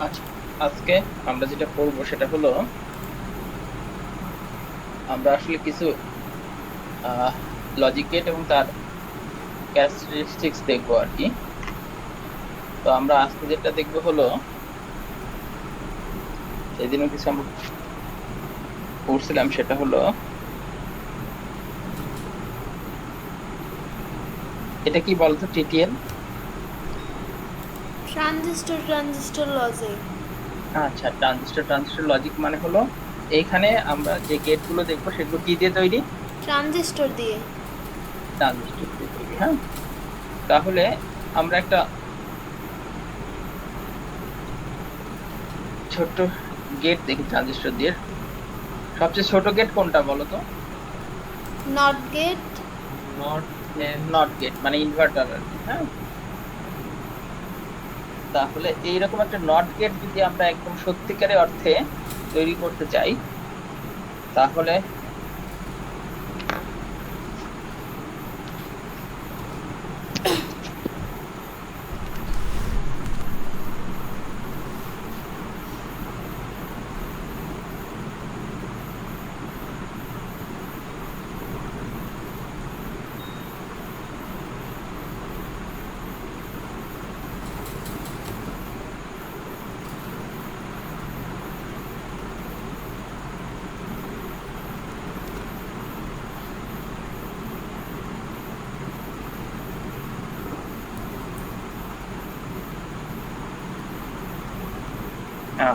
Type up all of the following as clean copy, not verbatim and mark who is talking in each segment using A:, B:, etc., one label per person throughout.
A: আচ্ছা, আজকে আমরা যেটা করব সেটা হলো আমরা আসলে কিছু লজিক গেট এবং তার ক্যারেক্টারিস্টিক্স দেখবো আর কি। তো আমরা আজকে যেটা দেখবো হলো, সেদিনও কিছু আমরা পড়ছিলাম, সেটা হলো এটা কি বলতো, টিটিএল।
B: Transistor logic.
A: আচ্ছা, ট্রানজিস্টর লজিক মানে হলো এইখানে আমরা যে গেট গুলো দেখবো সেগুলো কি দিয়ে তৈরি?
B: ট্রানজিস্টর দিয়ে।
A: ট্রানজিস্টর দিয়ে তৈরি। হ্যাঁ, তাহলে আমরা একটা ছোট্ট গেট দেখি ট্রানজিস্টর দিয়ে। সবচেয়ে ছোট গেট কোনটা বলো তো?
B: Not gate.
A: Not not gate মানে ইনভার্টার আর কি। হ্যাঁ, তাহলে এইরকম একটা নট গেট যদি আমরা একদম সত্যিকারের অর্থে তৈরি করতে চাই, তাহলে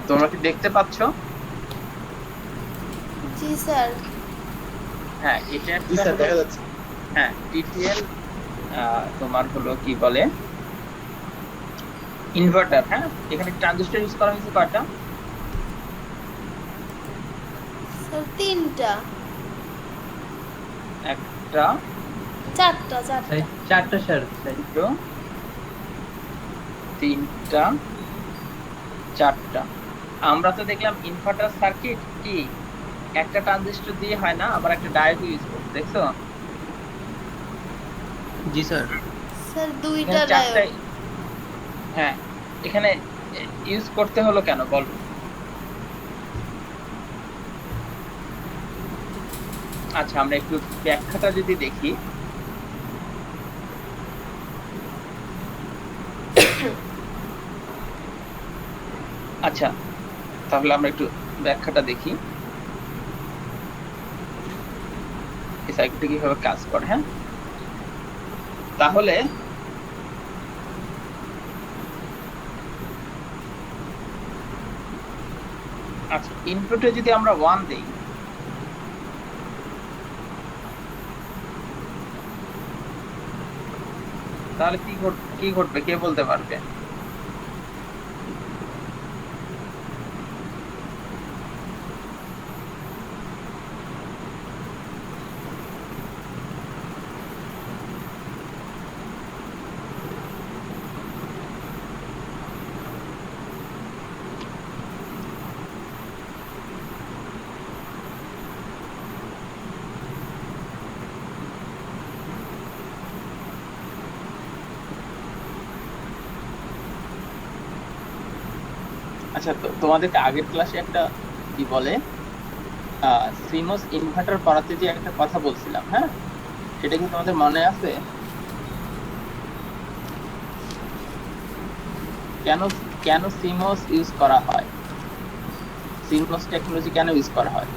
A: তোমরা কি দেখতে পাচ্ছ?
B: জি স্যার।
A: হ্যাঁ, এটা
C: জি
A: একটা
C: স্যার,
A: হলো।
C: দেখা যাচ্ছে।
A: হ্যাঁ, টিটিএল তোমার হলো কি বলে, ইনভার্টার। হ্যাঁ, এখানে ট্রানজিস্টর ইউজ করা হয়েছে কয়টা?
B: স্যার তিনটা।
A: একটা,
B: চারটা।
D: চারটা স্যার।
A: দুটো, তিনটা, চারটা। আমরা তো দেখলাম ইনভার্টার সার্কিট কি একটা ট্রানজিস্টর দিয়ে হয় না, আবার একটা ডায়োড ইউজ করতে, দেখছো?
D: জি স্যার।
B: স্যার
A: এখানে
B: দুইটা ডায়োড।
A: চারটাই। হ্যাঁ, এখানে ইউজ করতে হলো কেন বলো? আচ্ছা, আমরা একটু ব্যাখ্যাটা যদি দেখি। আচ্ছা, তাহলে আমরা একটু ব্যাখ্যাটা দেখি এই সার্কিটটা কিভাবে কাজ করে। হ্যাঁ, তাহলে আচ্ছা, ইনপুটে যদি আমরা 1 দেই, তাহলে কি ঘটবে কে বলতে পারবে? আচ্ছা, তোমাদেরকে আগের ক্লাসে একটা কি বলে সিমস ইনভার্টার পড়াতে যে একটা কথা বলছিলাম, হ্যাঁ, সেটা কি তোমাদের মনে আছে? কেন কেন সিমস ইউজ করা হয়? সিমস টেকনোলজি কেন ইউজ করা হয়?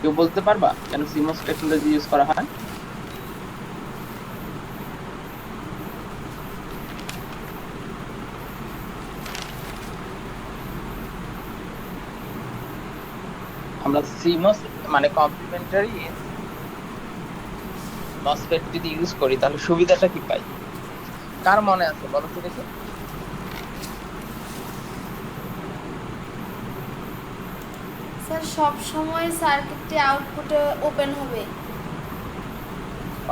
A: কেউ বলতে পারবা কেন সিমস টেকনোলজি ইউজ করা হয়? আমরা সিমস মানে কমপ্লিমেন্টারি মসফেট যদি ইউজ করি তাহলে সুবিধাটা কি পাই? কার মনে আছে বলো তো দেখি।
B: স্যার সব সময় সার্কিটটি আউটপুটে ওপেন হবে।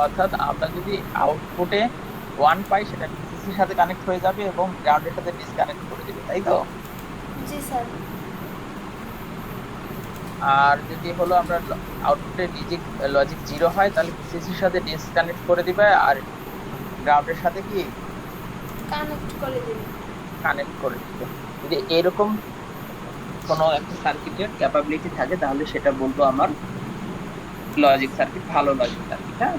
A: অর্থাৎ আমরা যদি আউটপুটে 1 পাই, সেটা ডিসির সাথে কানেক্ট হয়ে যাবে এবং গ্রাউন্ডের সাথে ডিসকানেক্ট করে দিবে, তাই তো?
B: জি স্যার।
A: আর যদি হলো আমরা আউটপুটে লজিক 0 হয় তাহলে ভিসিসির সাথে ডিসকানেক্ট করে দিবে, আর গ্রাউন্ডের সাথে কি
B: কানেক্ট করে দিন।
A: কানেক্ট করে দিবে। যদি এরকম কোনো একটা সার্কিটের ক্যাপাবিলিটি থাকে তাহলে সেটা বলবো আমার লজিক সার্কিট, ভালো লজিক সার্কিট। হ্যাঁ,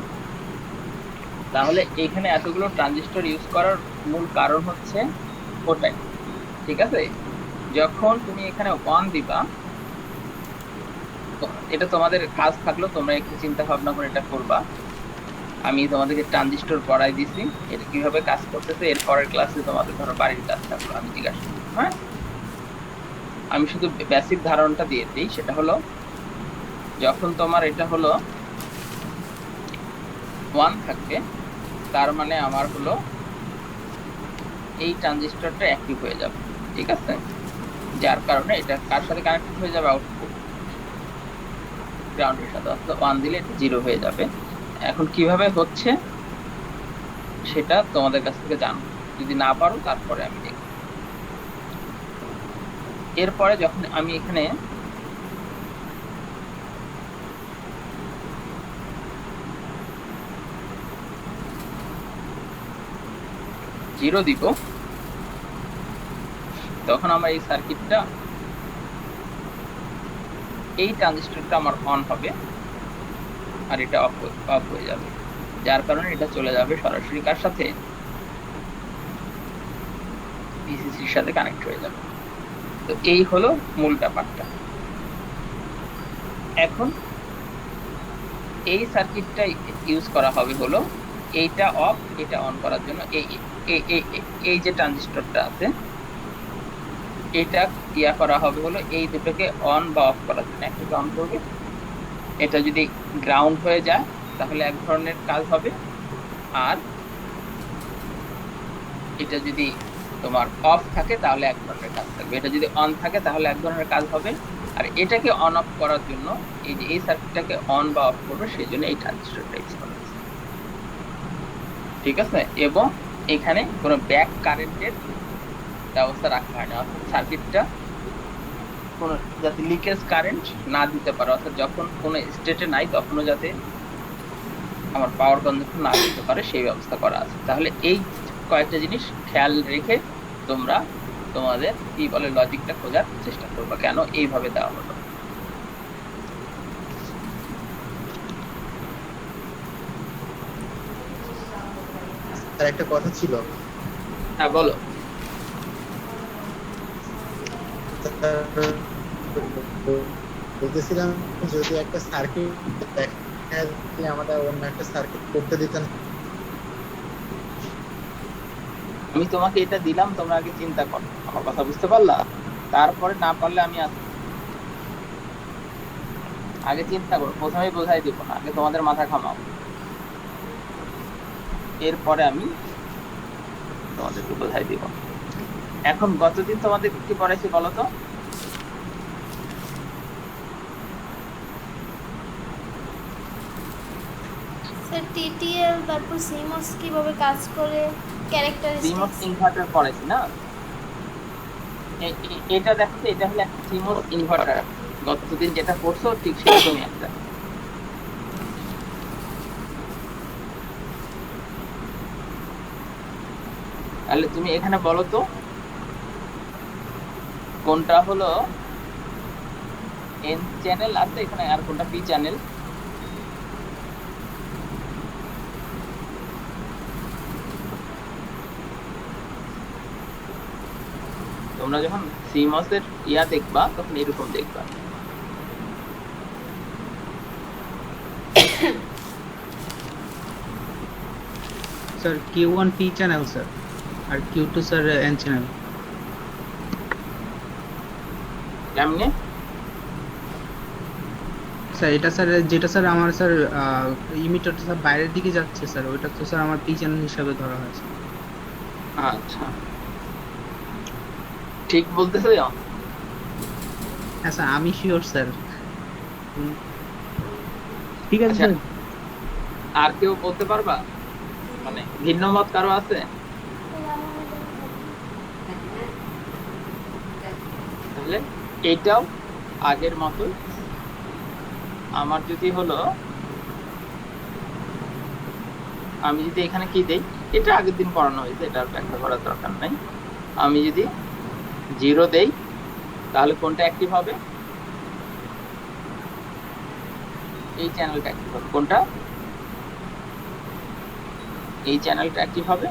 A: তাহলে এখানে এতগুলো ট্রানজিস্টর ইউজ করার মূল কারণ হচ্ছে ওটাই। ঠিক আছে, যখন তুমি এখানে 1 দিবা, এটা তোমাদের কাজ থাকলো, তোমরা একটু চিন্তা ভাবনা করে এটা করবা। আমি তোমাদেরকে ট্রানজিস্টর পড়াই দিছি, এটা কিভাবে কাজ করতেছে এর পরের ক্লাসে তোমাদের ধরো বাড়ির কাজ থাকলো, আমি জিজ্ঞাসা করবো। হ্যাঁ, আমি শুধু বেসিক ধারণাটা দিয়ে দিই, সেটা হলো যখন তোমার এটা হলো 1 থাকবে, তার মানে আমার হলো এই ট্রানজিস্টরটা অ্যাক্টিভ হয়ে যাবে। ঠিক আছে, যার কারণে এটা কার সাথে কানেক্টেড হয়ে যাবে, আউটপুট গ্রাউন্ডের সাথে, অর্থাৎ 1 দিলে এটা 0 হয়ে যাবে। এখন কিভাবে হচ্ছে সেটা তোমাদের কাছ থেকে জানবো, যদি না পারো তারপরে আমি দেখব। এরপরে যখন আমি এখানে জিরো দিব, তখন আমার এই সার্কিটটা, এই ট্রানজিস্টরটা আমার অন হবে আর এটা অফ হয়ে যাবে, যার কারণে এটা চলে যাবে সরাসরি কার সাথে, ভিসিসির সাথে কানেক্ট হয়ে যাবে। তো এই হলো মূল ব্যাপারটা। এখন এই সার্কিটটা ইউজ করা হবে হলো এইটা অফ এটা অন করার জন্য। এই যে ট্রানজিস্টরটা আছে এটা ইয়া করা হবে হলো এই দুটোকে অন বা অফ করার জন্য। একটাকে অন করবে, এটা যদি গ্রাউন্ড হয়ে যায় তাহলে এক ধরনের কাজ হবে, আর এটা যদি তোমার অফ থাকে তাহলে এক ধরনের কাজ থাকবে। এটা যদি অন থাকে তাহলে এক ধরনের কাজ হবে, আর এটাকে অন অফ করার জন্য এই যে এই সার্কিটটাকে অন বা অফ করবে, সেই জন্য এই ট্রানজিস্টরটা ইউজ করা হয়েছে। ঠিক আছে, এবং এখানে কোনো ব্যাক কারেন্টের ব্যবস্থা রাখা হয় না, অর্থাৎ সার্কিটটা কোনো যাতে লিকেজ কারেন্ট না দিতে পারে, অর্থাৎ যখন কোনো স্টেটে নাই তখনও যাতে আমার পাওয়ার কনজাম্পশন না দিতে পারে সেই ব্যবস্থা করা আছে। তাহলে এই কয়েকটা জিনিস খেয়াল রেখে তোমরা তোমাদের কি বলে লজিকটা খোঁজার চেষ্টা করবে, কেন এইভাবে দেওয়া হলো।
C: আর একটা কথা ছিল।
A: হ্যাঁ বলো।
C: বলতেছিলাম যদি একটা সার্কিট দেখলে আমাদের অন্য একটা সার্কিট করতে দিতেন।
A: আমি তোমাকে এটা দিলাম, তোমরা আগে চিন্তা করো, আমার কথা বুঝতে পারলা? তারপরে না পারলে আমি আগে চিন্তা করো, প্রথমেই বোঝাই দিব না, আগে তোমাদের মাথা ঘামাও, এরপরে আমি তোমাদেরকে বোঝাই দিব। এখন গতদিন তোমাদের কি পড়াইছি বলো তো?
B: স্যার টিটিএল, তারপর সিমস কিভাবে কাজ করে,
A: সিমস
B: ক্যারেক্টারিস্টিক্স।
A: ইনভার্টার পড়াইছি না? এটা দেখো, এটা হলো একটা সিমস ইনভার্টার। গতদিন যেটা পড়ছো ঠিক সেরকমই একটা। তাহলে তুমি এখানে বলো তো কোনটা হলো এন চ্যানেল আছে এখানে, আর কোনটা পি চ্যানেল? তোমরা যখন সিমস এর ইয়া দেখবা তখন এরকম দেখবা।
D: Sir Q1 P channel sir, আর Q2 স্যার N চ্যানেল।
A: কেমনে
D: স্যার এটা স্যার যেটা স্যার আমার স্যার ইমিটারটা স্যার বাইরের দিকে যাচ্ছে স্যার, ওইটা তো স্যার আমার P চ্যানেল হিসাবে ধরা হয়েছে।
A: আচ্ছা, ঠিক বলতেছো?
D: হ্যাঁ স্যার, আমি শিওর স্যার। ঠিক আছে
A: আচ্ছা,
D: স্যার।
A: আর কেউ বলতে পারবা, মানে ভিন্ন মত কারো আছে? তাহলে এটাও আগের মতো আমার যদি হলো, আমি যদি এখানে কি দেই, এটা আগের দিন পড়ানো হয়েছে, এটা আর ব্যাখ্যা করার দরকার নাই। আমি যদি 0 দেই তাহলে কোনটা অ্যাক্টিভ হবে? এই চ্যানেলটা অ্যাক্টিভ হবে। কোনটা? এই চ্যানেলটা অ্যাক্টিভ হবে।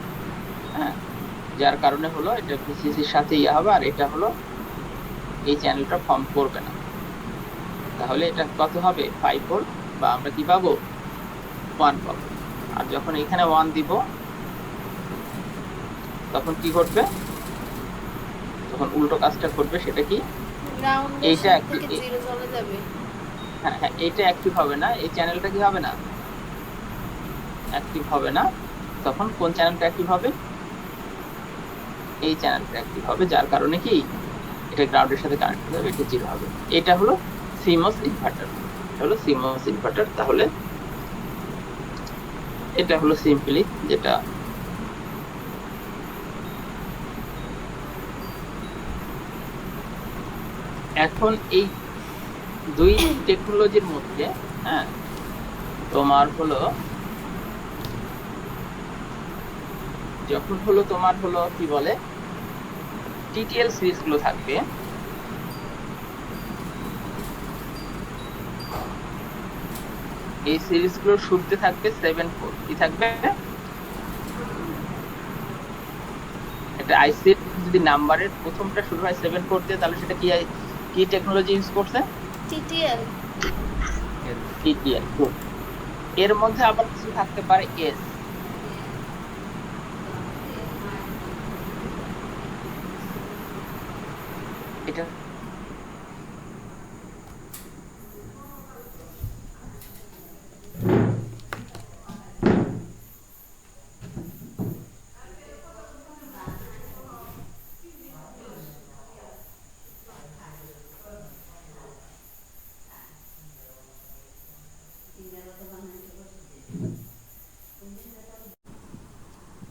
A: হ্যাঁ, যার কারণে হলো এটা ভিসিসির সাথে ইয়ে হবে, আর এটা হলো এই চ্যানেলটা ফর্ম করবে না। তাহলে এটা কত হবে? 5 ভোল্ট, বা আমরা কি পাবো? 1 পাবো। আর যখন এখানে 1 দিব তখন কি ঘটবে? তখন উল্টো কাজটা ঘটবে। সেটা কি?
B: গ্রাউন্ডের
A: এইটা
B: থেকে 0 চলে যাবে।
A: হ্যাঁ হ্যাঁ, এইটা অ্যাক্টিভ হবে না, এই চ্যানেলটা কি হবে না? অ্যাক্টিভ হবে না। তখন কোন চ্যানেলটা অ্যাক্টিভ হবে? এই চ্যানেলটা অ্যাক্টিভ হবে, যার কারণে কি এটা গ্রাউন্ডের সাথে কানেক্ট হয়ে যাবে, এটা 0 হবে। এটা হলো সিমস ইনভার্টার। এটা হলো সিমস ইনভার্টার। তাহলে এটা হলো সিম্পলি যেটা এখন এই দুই টেকনোলজির মধ্যে, হ্যাঁ, তোমার হলো যখন হলো তোমার হলো কি বলে টিটিএল সিরিজ গুলো থাকবে, এই সিরিজ গুলোর শুরুতে থাকবে 7-4। কি থাকবে? একটা আইসি যদি নাম্বারের প্রথমটা শুরু হয় 7-4 দিয়ে, তাহলে সেটা কি টেকনোলজি ইউজ করছে?
B: টিটিএল।
A: টিটিএল। এর মধ্যে আবার কিছু থাকতে পারে এস। এটা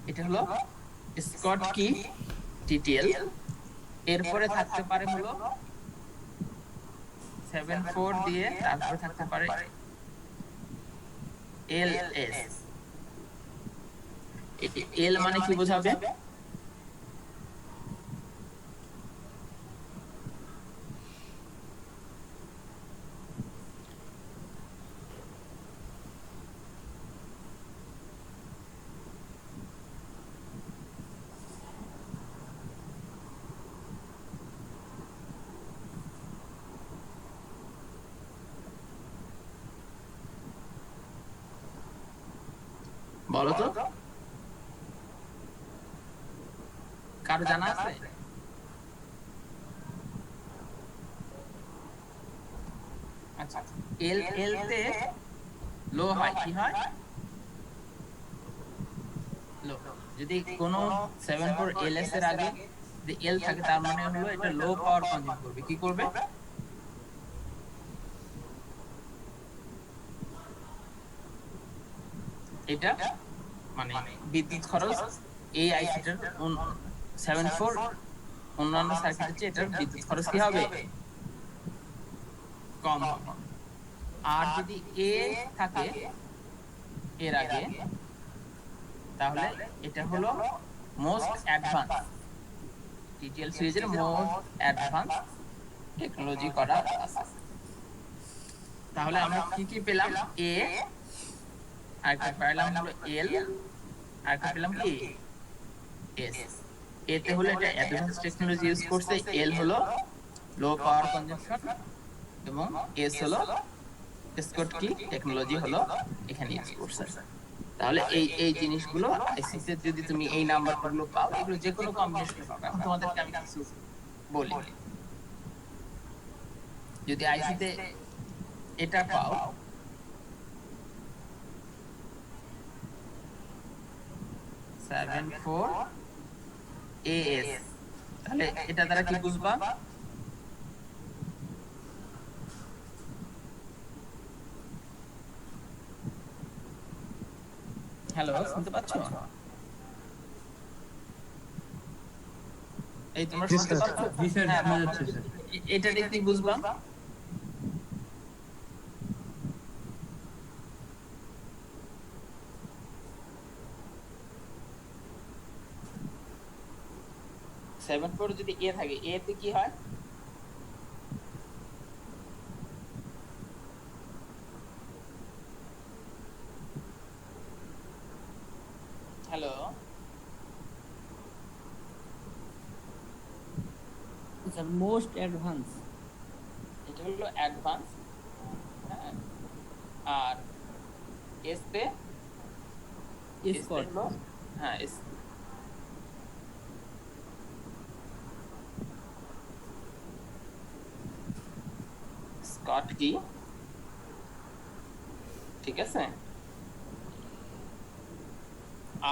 A: এটা হলো স্কট কি টিটিএল। এরপরে থাকতে পারে হলো 7-4 দিয়ে, তারপরে থাকতে পারে এলএস। এল মানে কি বোঝাবে? বলো তো, কারো জানা আছে? আচ্ছা, এল এল তে লো হয়, কি হয়? লো। যদি কোনো 7-4 এলএস এর আগে যদি এল থাকে, তার মানে হলো এটা লো পাওয়ার কনজিউম করবে। কি করবে? এটা মানে বিদ্যুৎ খরচ এই আইসিটার 7-4 অন্যান্য সার্কিটের চেয়ে এটার বিদ্যুৎ খরচ কি হবে? কম হবে। আর যদি এ থাকে এর আগে, তাহলে এটা হলো মোস্ট অ্যাডভান্স, টিটিএল সিরিজের মোস্ট অ্যাডভান্স টেকনোলজি করা আছে। তাহলে আমরা কি কি পেলাম? এ, আর একটা পেলাম হলো এল, আর একটা পেলাম কি এস। এতে হলো এটা অ্যাডভান্স টেকনোলজি ইউজ করছে, এল হলো লো পাওয়ার কনজাম্পশন, এবং এস হলো স্কট কি টেকনোলজি হলো এখানে ইউজ করছে। তাহলে এই জিনিসগুলো আইসিতে যদি তুমি এই নাম্বারগুলো পাও, এগুলো যে কোনো কম্বিনেশনে পাবে। এখন তোমাদেরকে আমি কিছু বলি। যদি আইসিতে এটা পাও, সেভেন ফোর এএস, তাহলে এটা দ্বারা কি বুঝবা? হ্যালো, শুনতে পাচ্ছ? এই তোমরা শুনতে পাচ্ছ?
E: জি স্যার,
A: হ্যাঁ,
E: শোনা যাচ্ছে স্যার।
A: এটা দেখে বুঝবা 7 4 যদি এ থাকে, এ তে কি হয়? Hello,
E: sir most advance.
A: এটা হলো অ্যাডভান্স। হ্যাঁ, আর এস তে, এস তে
E: স্কট।
A: হলো, হ্যাঁ স্কট কি, ঠিক আছে।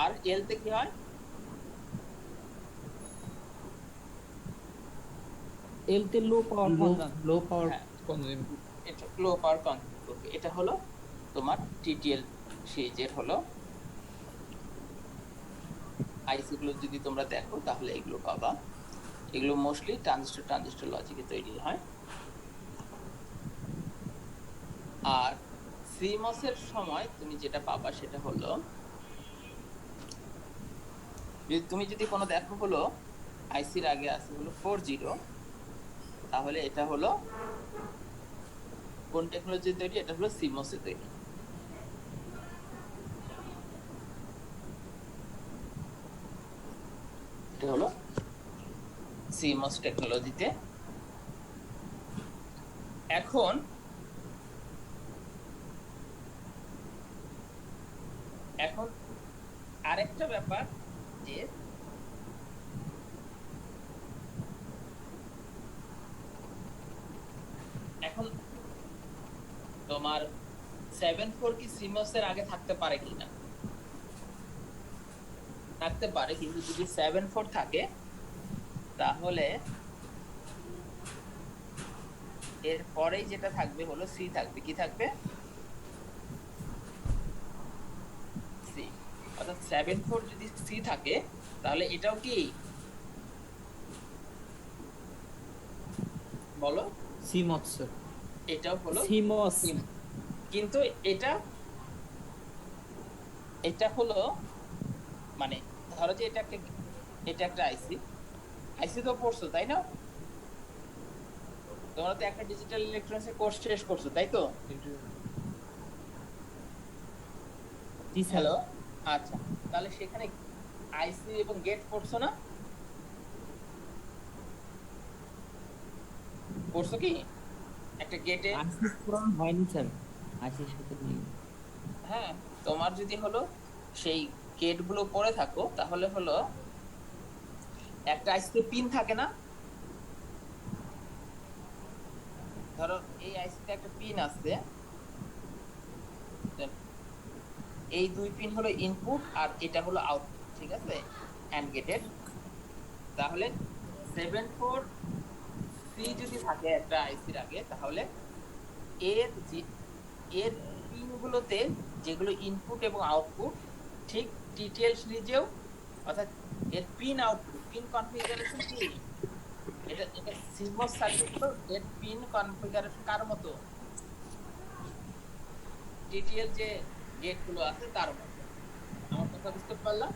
A: আর এল তে কি হয়?
E: এল তে লো পাওয়ার
D: লো
E: কনজাম।
D: লো পাওয়ার
A: হ্যাঁ,
D: কনজিউম।
A: এটা লো পাওয়ার কনজিউম করবে। এটা হলো তোমার টিটিএল সিরিজের হলো আইসি গুলো। যদি তোমরা দেখো তাহলে এগুলো পাবা। এগুলো মোস্টলি ট্রানজিস্টর লজিকে তৈরি হয়। আর সিমস এর সময় তুমি যেটা পাবা সেটা হলো, তুমি যদি কোনো দেখো হলো আইসির আগে আছে হলো 40, তাহলে এটা হলো কোন টেকনোলজি তৈরি? এটা হলো সিমস এ তৈরি। এটা হলো সিমস টেকনোলজিতে। এখন এখন আরেকটা ব্যাপার যে এখন তোমার 7 4 কি সিমস এর আগে থাকতে পারে কিনা? থাকতে পারে, কিন্তু যদি 7 4 থাকে তাহলে এর পরেই যেটা থাকবে হলো সি থাকবে। কি থাকবে? সি। অর্থাৎ 7 4 যদি সি থাকে তাহলে এটাও কি, বলো?
D: Seems sir.
A: এটাও হলো
E: সিমস।
A: সিম। কিন্তু এটা এটা হলো মানে ধরো যে এটা একটা আইসি। আইসি তো পড়ছো তাই না? তোমরা তো একটা ডিজিটাল ইলেকট্রনিক্স এর কোর্স শেষ করছো তাই তো?
E: জি স্যার।
A: হ্যালো, আচ্ছা, তাহলে সেখানে আইসি এবং গেট পড়ছো না? পড়ছো কি একটা গেটে?
E: আইসি পুরানো হয়নি স্যার, আইসির সাথে নেই।
A: হ্যাঁ, তোমার যদি হলো সেই গেট গুলো পড়ে থাকো তাহলে হলো একটা আইসিতে পিন থাকে না? ধরো এই আইসিতে একটা পিন আছে, এই দুই পিন হলো ইনপুট আর এটা হলো আউটপুট, ঠিক আছে, অ্যান্ড গেটের। তাহলে 7 4 সি যদি থাকে একটা আইসির আগে, তাহলে এর যে এর পিন গুলোতে যেগুলো ইনপুট এবং আউটপুট, ঠিক টিটিএল সিরিজেও, অর্থাৎ এর পিন আউটপুট পিন কনফিগারেশন কি, এটা সিমস সার্কিট তো এর পিন কনফিগারেশন কার মতো? টিটিএল যে গেট গুলো আছে তার মতো। আমার কথা বুঝতে পারলাম?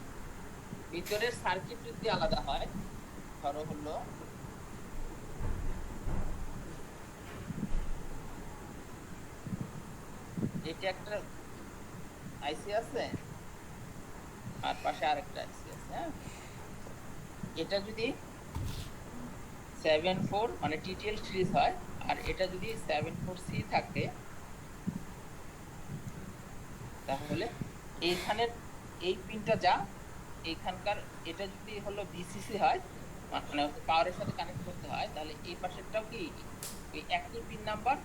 A: ভিতরের সার্কিট যদি আলাদা হয়, ধরো হলো এটা একটা আইসি আছে আর পাশে আরেকটা আইসি আছে। হ্যাঁ, এটা যদি 7 4 মানে টিটিএল সিরিজ হয় আর এটা যদি 7 4 সি থাকে, তাহলে এইখানের এই পিনটা যা, এইখানকার এটা যদি হলো ভিসিসি হয়, মানে পাওয়ারের সাথে কানেক্ট করতে হয়, তাহলে এই পাশেরটাও কি ওই একই পিন নাম্বার,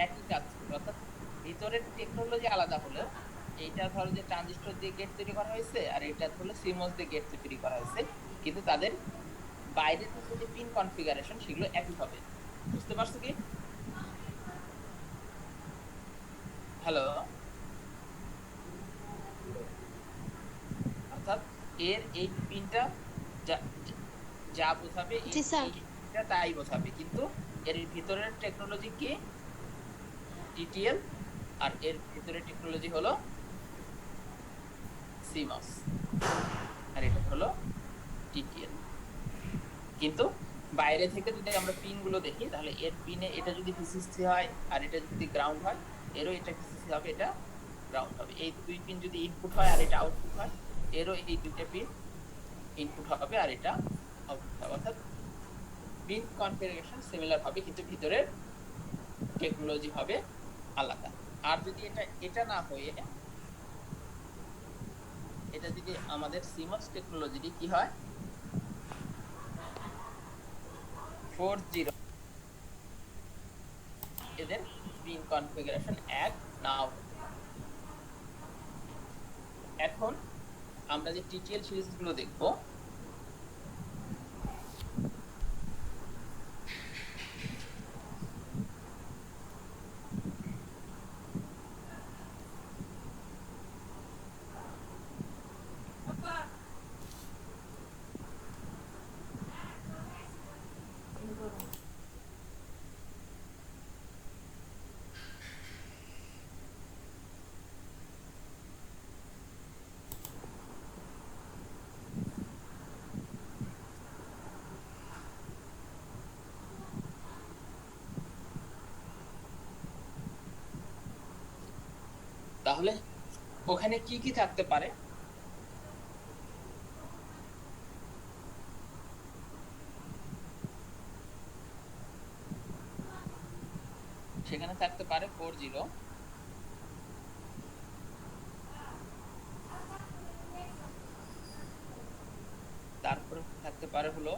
A: একই কাজ করবে। অর্থাৎ ভিতরের টেকনোলজি আলাদা হলেও এইটা ধরো যে ট্রানজিস্টর দিয়ে গেট তৈরি করা হয়েছে আর এটা হলো সিমস দিয়ে গেট তৈরি করা হয়েছে, কিন্তু তাদের বাইরের যে পিন কনফিগারেশন সেগুলো একই হবে। বুঝতে পারছো কি? হ্যালো, অর্থাৎ এর এই পিনটা যা যা বোঝাবে
B: জি স্যার।
A: এইটা তাই বোঝাবে, কিন্তু এর ভিতরের টেকনোলজি কি টিটিএল আর এর ভিতরের টেকনোলজি হলো সিমস আর এটা হলো টিটিএল। কিন্তু বাইরে থেকে যদি আমরা পিন গুলো দেখি তাহলে এর পিনে এটা যদি ভিসিসি হয় আর এটা যদি গ্রাউন্ড হয়, এরও এটা ভিসিসি হবে, এটা গ্রাউন্ড হবে। এই দুই পিন যদি ইনপুট হয় আর এটা আউটপুট হয়, এরও এই দুইটা পিন ইনপুট হবে আর এটা আউটপুট হবে। অর্থাৎ পিন কনফিগারেশন সিমিলার হবে কিন্তু ভিতরের টেকনোলজি হবে আলাদা। আর যদি এটা না হয়ে এটা যদি আমাদের সিমস টেকনোলজি কি হয় 40, এদের পিন কনফিগারেশন এক নাও হতে পারে। এখন আমরা যে টিটিএল সিরিজগুলো দেখব, তাহলে ওখানে কি কি থাকতে পারে? সেখানে থাকতে পারে 40, তারপরে থাকতে পারে হলো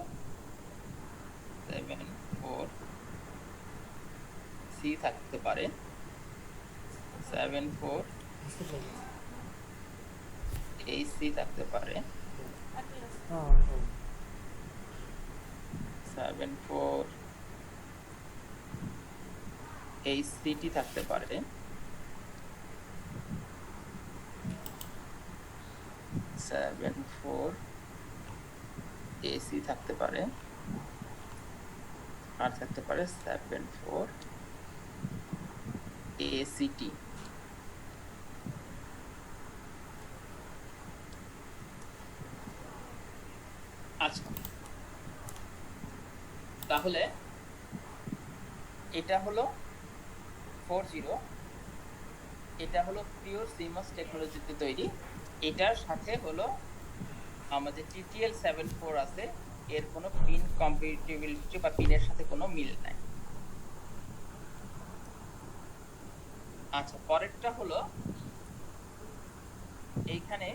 A: 74, সি থাকতে পারে 74, এই সি থাকতে পারে 74, এই সিটি থাকতে পারে 74, এসি থাকতে পারে, আর থাকতে পারে 74 এসিটি। আচ্ছা, তাহলে এটা হলো 40, এটা হলো পিওর সিমস টেকনোলজিতে তৈরি। এটার সাথে হলো আমাদের টিটিএল 74 আছে, এর কোনো পিন কম্প্যাটিবিলিটি বা পিনের সাথে কোনো মিল নাই। আচ্ছা, পরেরটা হলো এখানে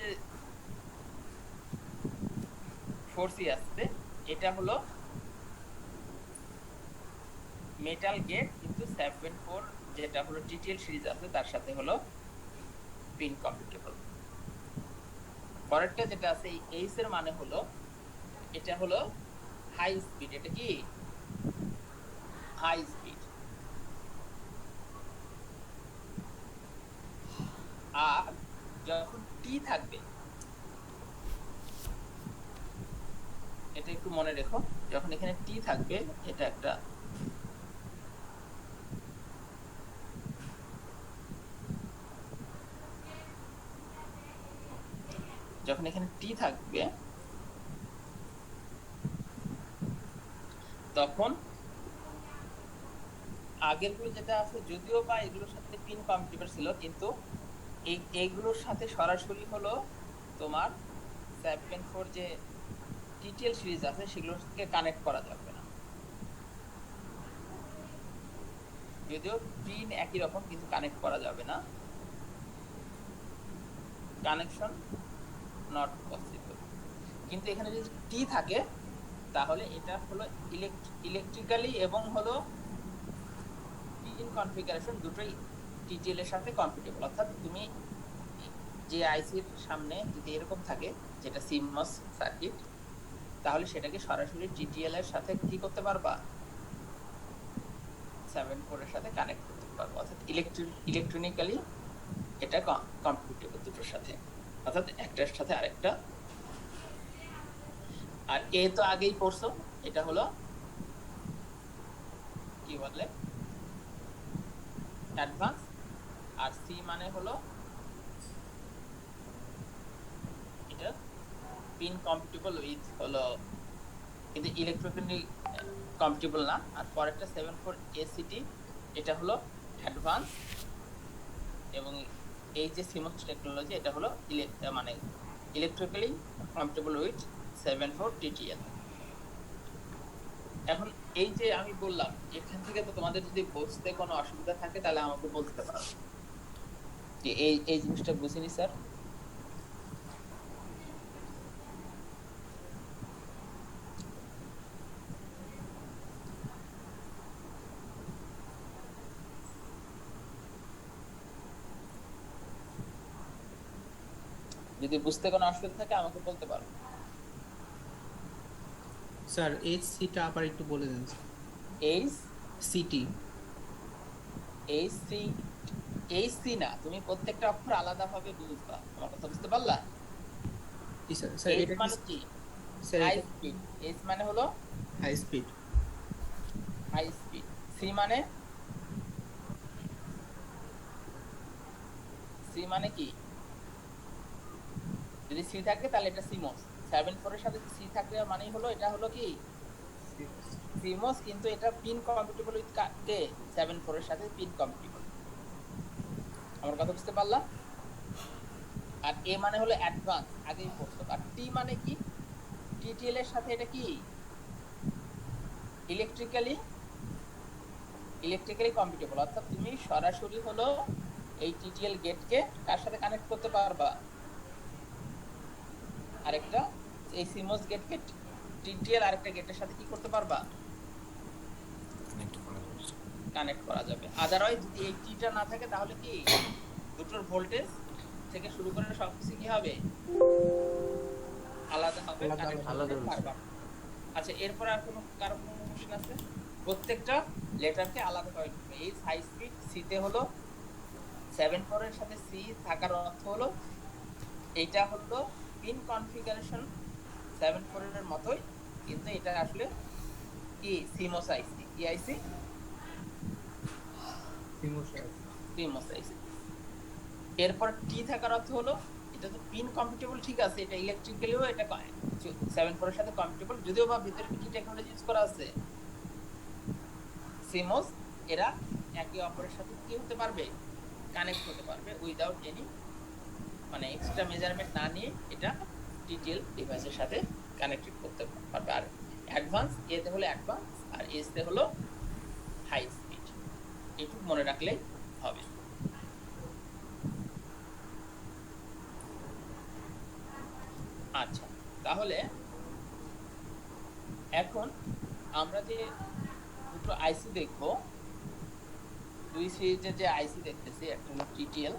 A: যে 4C আসছে, এটা হলো মেটাল গেট, কিন্তু 74 যেটা হলো টিটিএল সিরিজ আছে তার সাথে হলো পিন কম্প্যাটিবল। পরেরটা যেটা আছে এই এইচ এর মানে হলো এটা হলো হাই স্পিড। এটা কি হাই স্পিড। আর যখন টি থাকবে, এটা একটু মনে রেখো, যখন এখানে টি থাকবে, এটা একটা যখন এখানে টি থাকবে তখন আগেরগুলো যেটা আছে যদিও বা এগুলোর সাথে পিন কম্পিউটার ছিল, কিন্তু এইগুলোর সাথে সরাসরি হলো তোমার 74 যে টিটিএল সিরিজ আছে সেগুলোকে কানেক্ট করা যাবে না। যদিও পিন একই রকম কিন্তু কানেক্ট করা যাবে না, কানেকশন নট পসিবল। কিন্তু এখানে যদি টি থাকে তাহলে এটা হলো ইলেকট্রিক্যালি এবং হলো পিন কনফিগারেশন দুটোই টিটিএল এর সাথে কম্পিটেবল। অর্থাৎ তুমি যে আইসির সামনে যদি এরকম থাকে যেটা সিমস সার্কিট, তাহলে সেটাকে সরাসরি টিটিএল এর সাথে কি করতে পারবা, 74 এর সাথে কানেক্ট করতে পারবো। অর্থাৎ ইলেকট্রনিক্যালি এটা কম্পিটেবল দুটোর সাথে, অর্থাৎ একটার সাথে আরেকটা। আর এ তো আগেই পড়ছো, এটা হলো কি বলে অ্যাডভান্স, আর সি মানে হলো এটা পিন কম্পিটেবল উইথ হলো কিন্তু ইলেকট্রিক্যালি কম্পিটেবল না। আর পরেরটা 74 এসিটি, এটা হলো অ্যাডভান্স, এবং এই যে সিমোস টেকনোলজি এটা হলো মানে ইলেকট্রিক্যালি কম্পিটেবল উইথ 74 টিটিএল। এখন এই যে আমি বললাম, এখান থেকে তো তোমাদের যদি বুঝতে কোনো অসুবিধা থাকে তাহলে আমাকে বলতে পারো যে এই জিনিসটা বুঝিনি স্যার। যদি বুঝতে কোনো অসুবিধা থাকে আমাকে বলতে পারো।
D: স্যার এইচসিটা আবার একটু বলে দেন স্যার।
A: এইচ
D: সিটি
A: এইচসি এইচসি না, তুমি প্রত্যেকটা অক্ষর আলাদাভাবে বুঝবা। আমার কথা বুঝতে পারলা?
D: জি স্যার। স্যার
A: এইচ
D: এটা
A: মানে কি?
D: Sir
A: high speed. এইচ মানে হলো
D: high speed.
A: High speed. C মানে কি? যদি সি থাকে তাহলে এটা সিমোস। 74 এর সাথে সি থাকলে মানেই হলো এটা হলো কি সিমোস, কিন্তু এটা পিন কম্পিটেবল উইথ কে 74 এর সাথে পিন কম্পিটেবল। আমার কথা বুঝতে পারলা? আর এ মানে হলো অ্যাডভান্স, আগেই পড়ছো। আর টি মানে কি? টিটিএল এর সাথে এটা কি ইলেকট্রিক্যালি কম্পিটেবল, অর্থাৎ তুমি সরাসরি হলো এই টিটিএল গেটকে কার সাথে কানেক্ট করতে পারবা? আরেকটা এই সিমোস গেটকে টিটিএল আরেকটা গেটের সাথে কি করতে পারবা? কানেক্ট করা যাবে। আদারওয়াইজ যদি এই টিটা না থাকে তাহলে কি দুটোর ভোল্টেজ থেকে শুরু করে সবকিছু কি হবে? আলাদা হবে, কানেক্ট করতে পারবা। আচ্ছা, এরপর আর কারো কোনো কোশ্চেন আছে? প্রত্যেকটা লেটারকে আলাদা করে দিবে। এই হাই স্পিড সিতে হলো 74 এর সাথে সি থাকার অর্থ হলো এইটা হলো পিন কনফিগারেশন 74 এর মতোই, কিন্তু এটা আসলে কি সিমোস আইসি। কি আইসি? সিমোস আইসি। এরপর টি থাকার অর্থ হলো এটা তো পিন কম্পিটেবল, ঠিক আছে, এটা ইলেকট্রিক্যালিও এটা 74 এর সাথে কম্পিটেবল, যদিও বা ভিতরে কি টেকনোলজি ইউজ করা আছে সিমোস। এরা একে অপরের সাথে কি হতে পারবে? কানেক্ট হতে পারবে উইদাউট এনি মানে এক্সট্রা মেজারমেন্ট না নিয়ে এটা টিটিএল ডিভাইসের সাথে কানেক্টেড করতে পারবে। আর অ্যাডভান্স এতে হলো অ্যাডভান্স, আর এসতে হলো হাই স্পিড। এটুকু মনে রাখলেই হবে। আচ্ছা, তাহলে এখন আমরা যে দুটো আইসি দেখবো, দুই সিরিজের যে আইসি দেখতেছি, একটা হলো টিটিএল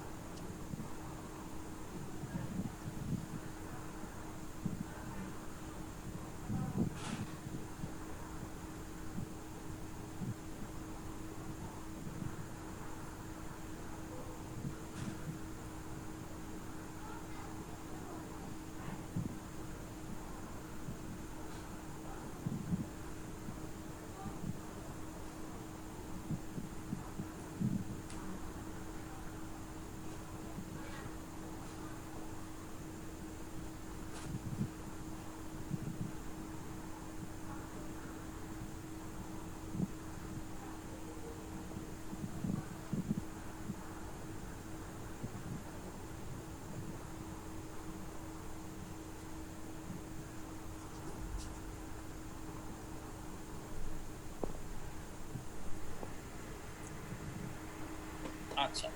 A: আচ্ছা,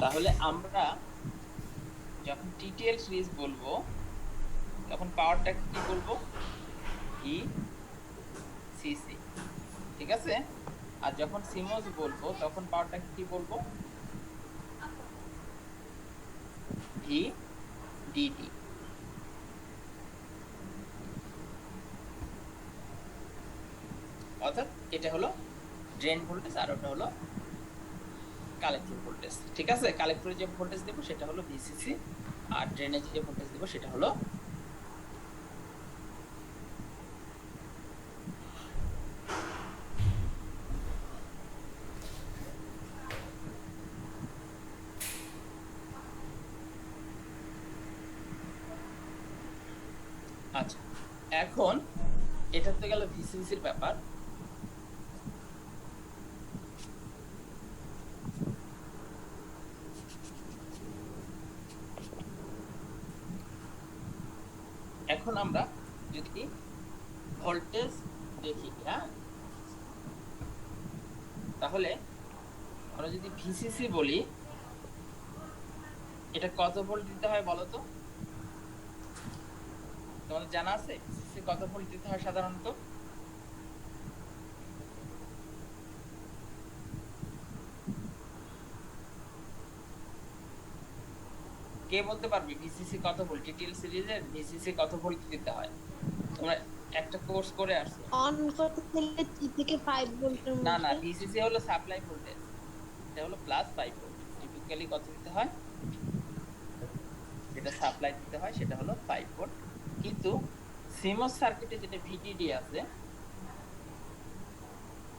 A: তাহলে আমরা যখন টিটিএল সিরিজ বলবো তখন পাওয়ারটা কি বলবো? ই সিসি, ঠিক আছে। আর যখন সিমোস বলবো তখন পাওয়ারটা কি বলবো? V DT. অর্থাৎ এটা হলো ড্রেন ভোল্টেজ আর ওটা হলো কালেক্টর ভোল্টেজ, ঠিক আছে। কালেক্টরে যে ভোল্টেজ দেবো সেটা হলো ভিসিসি, আর ড্রেনে যে ভোল্টেজ দেবো সেটা হলো এখন এটা তো গেল ভিসিসির ব্যাপার। এখন আমরা যদি ভোল্টেজ দেখি, হ্যাঁ, তাহলে আমরা যদি ভিসিসি বলি, এটা কত ভোল্ট দিতে হয় বলো তো? তোমাদের জানা আছে ভিসিসি কত ভোল্ট দিতে হয় সাধারণত? কে বলতে পারবে ভিসিসি কত ভোল্ট? টিটিএল সিরিজের ভিসিসি কত ভোল্ট দিতে হয়? তোমরা একটা কোর্স করে আসছো।
B: অন করতে গেলে 3 থেকে 5 ভোল্টের
A: না না,
B: মধ্যে।
A: ভিসিসি হলো সাপ্লাই ভোল্টেজ, এটা হলো +5 ভোল্ট। টিপিক্যালি কত দিতে হয়? যেটা সাপ্লাই দিতে হয় সেটা হলো 5 ভোল্ট। কিন্তু সিমস সার্কিটে যেটা ভিডিডি আছে,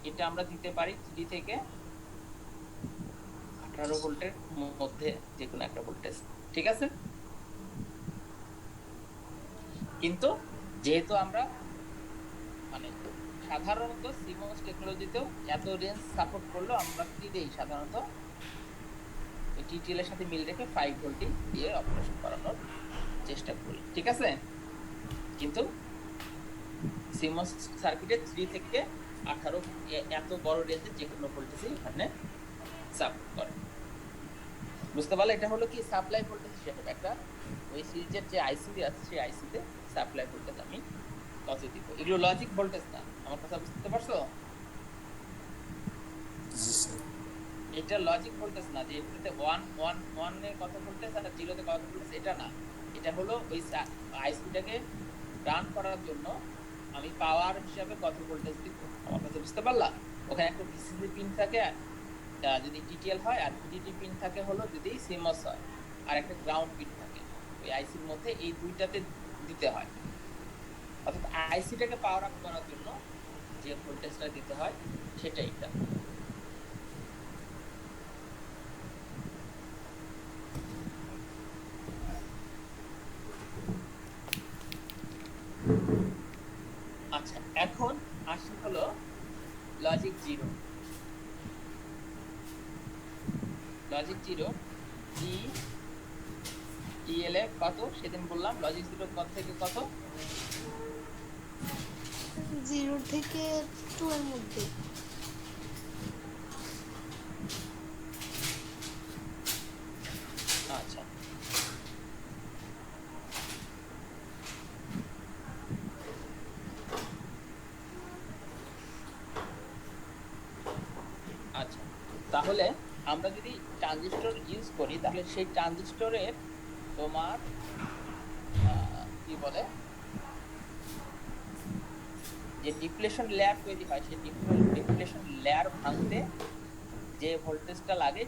A: এটা আমরা দিতে পারি 3 থেকে 18 ভোল্টের মধ্যে যে কোনো একটা ভোল্টেজ, ঠিক আছে? কিন্তু যেহেতু আমরা মানে সাধারণত সিমস টেকনোলজিতেও এত রেঞ্জ সাপোর্ট করলেও আমরা কি দেই সাধারণত টিটিএল এর সাথে মিল রেখে 5 ভোল্ট দিয়ে অপারেশন করানোর চেষ্টা করি, ঠিক আছে? কিন্তু সিমস সার্কিটে 3 থেকে 18 এত বড় রেঞ্জে যে কোনো ভোল্টেজই এখানে সাপোর্ট করে। বুঝতে পারলে? এটা হলো কি সাপ্লাই ভোল্টেজ হিসেবে একটা ওই সিরিজের যে আইসি আছে সেই আইসিতে সাপ্লাই ভোল্টেজ আমি কত দিব। এগুলো লজিক ভোল্টেজ না, আমার কথা বুঝতে পারছো? এটা লজিক ভোল্টেজ না যে এটাতে 1 এর কত ভোল্টেজ আর 0 তে কত ভোল্টেজ, এটা না। এটা হলো ওই আইসিটাকে রান করার জন্য আমি পাওয়ার হিসাবে কত ভোল্টেজ দিব। আমার কথা বুঝতে পারলা? ওখানে একটা ভিসিসি পিন থাকে যদি টিটিএল হয়, আর ভিডিডি পিন থাকে হলো যদি সিমস হয়, আর একটা গ্রাউন্ড পিন থাকে ওই আইসির মধ্যে, এই দুইটাতে দিতে হয়। অর্থাৎ আইসিটাকে পাওয়ার আপ করার জন্য যে ভোল্টেজটা দিতে হয় সেটা এটা। আচ্ছা, এখন আসি হলো logic zero. Logic zero TL এ কত সেদিন বললাম, লজিক জিরো কত থেকে কত?
B: 0 থেকে 2 এর মধ্যে।
A: আচ্ছা, আচ্ছা, তাহলে আমরা যদি ট্রানজিস্টর ইউজ করি তাহলে সেই ট্রানজিস্টরের তোমার কি বলে যে ডিপ্লেশন লেয়ার তৈরি হয়, সেই ডিপ্লেশন লেয়ার ভাঙতে যে ভোল্টেজটা লাগে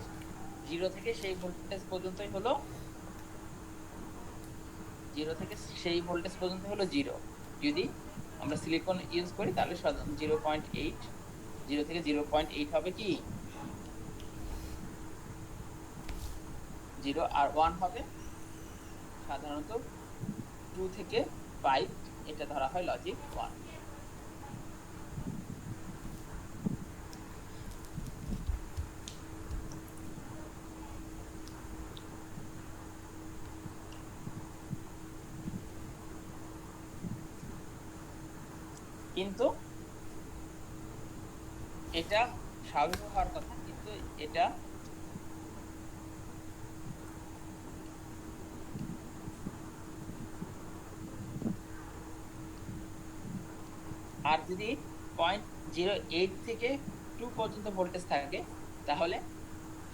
A: 0 থেকে সেই ভোল্টেজ পর্যন্তই হলো 0 থেকে সেই ভোল্টেজ পর্যন্ত হলো 0। যদি আমরা সিলিকন ইউজ করি তাহলে সাধারণত 0.8, 0 থেকে 0.8 হবে কি 0, আর 1 হবে সাধারণত 2 থেকে 5, এটা ধরা হয় লজিক 1। কিন্তু এটা স্বাভাবিক হওয়ার কথা, কিন্তু এটা আর যদি 0.08 থেকে 2 পর্যন্ত ভোল্টেজ থাকে তাহলে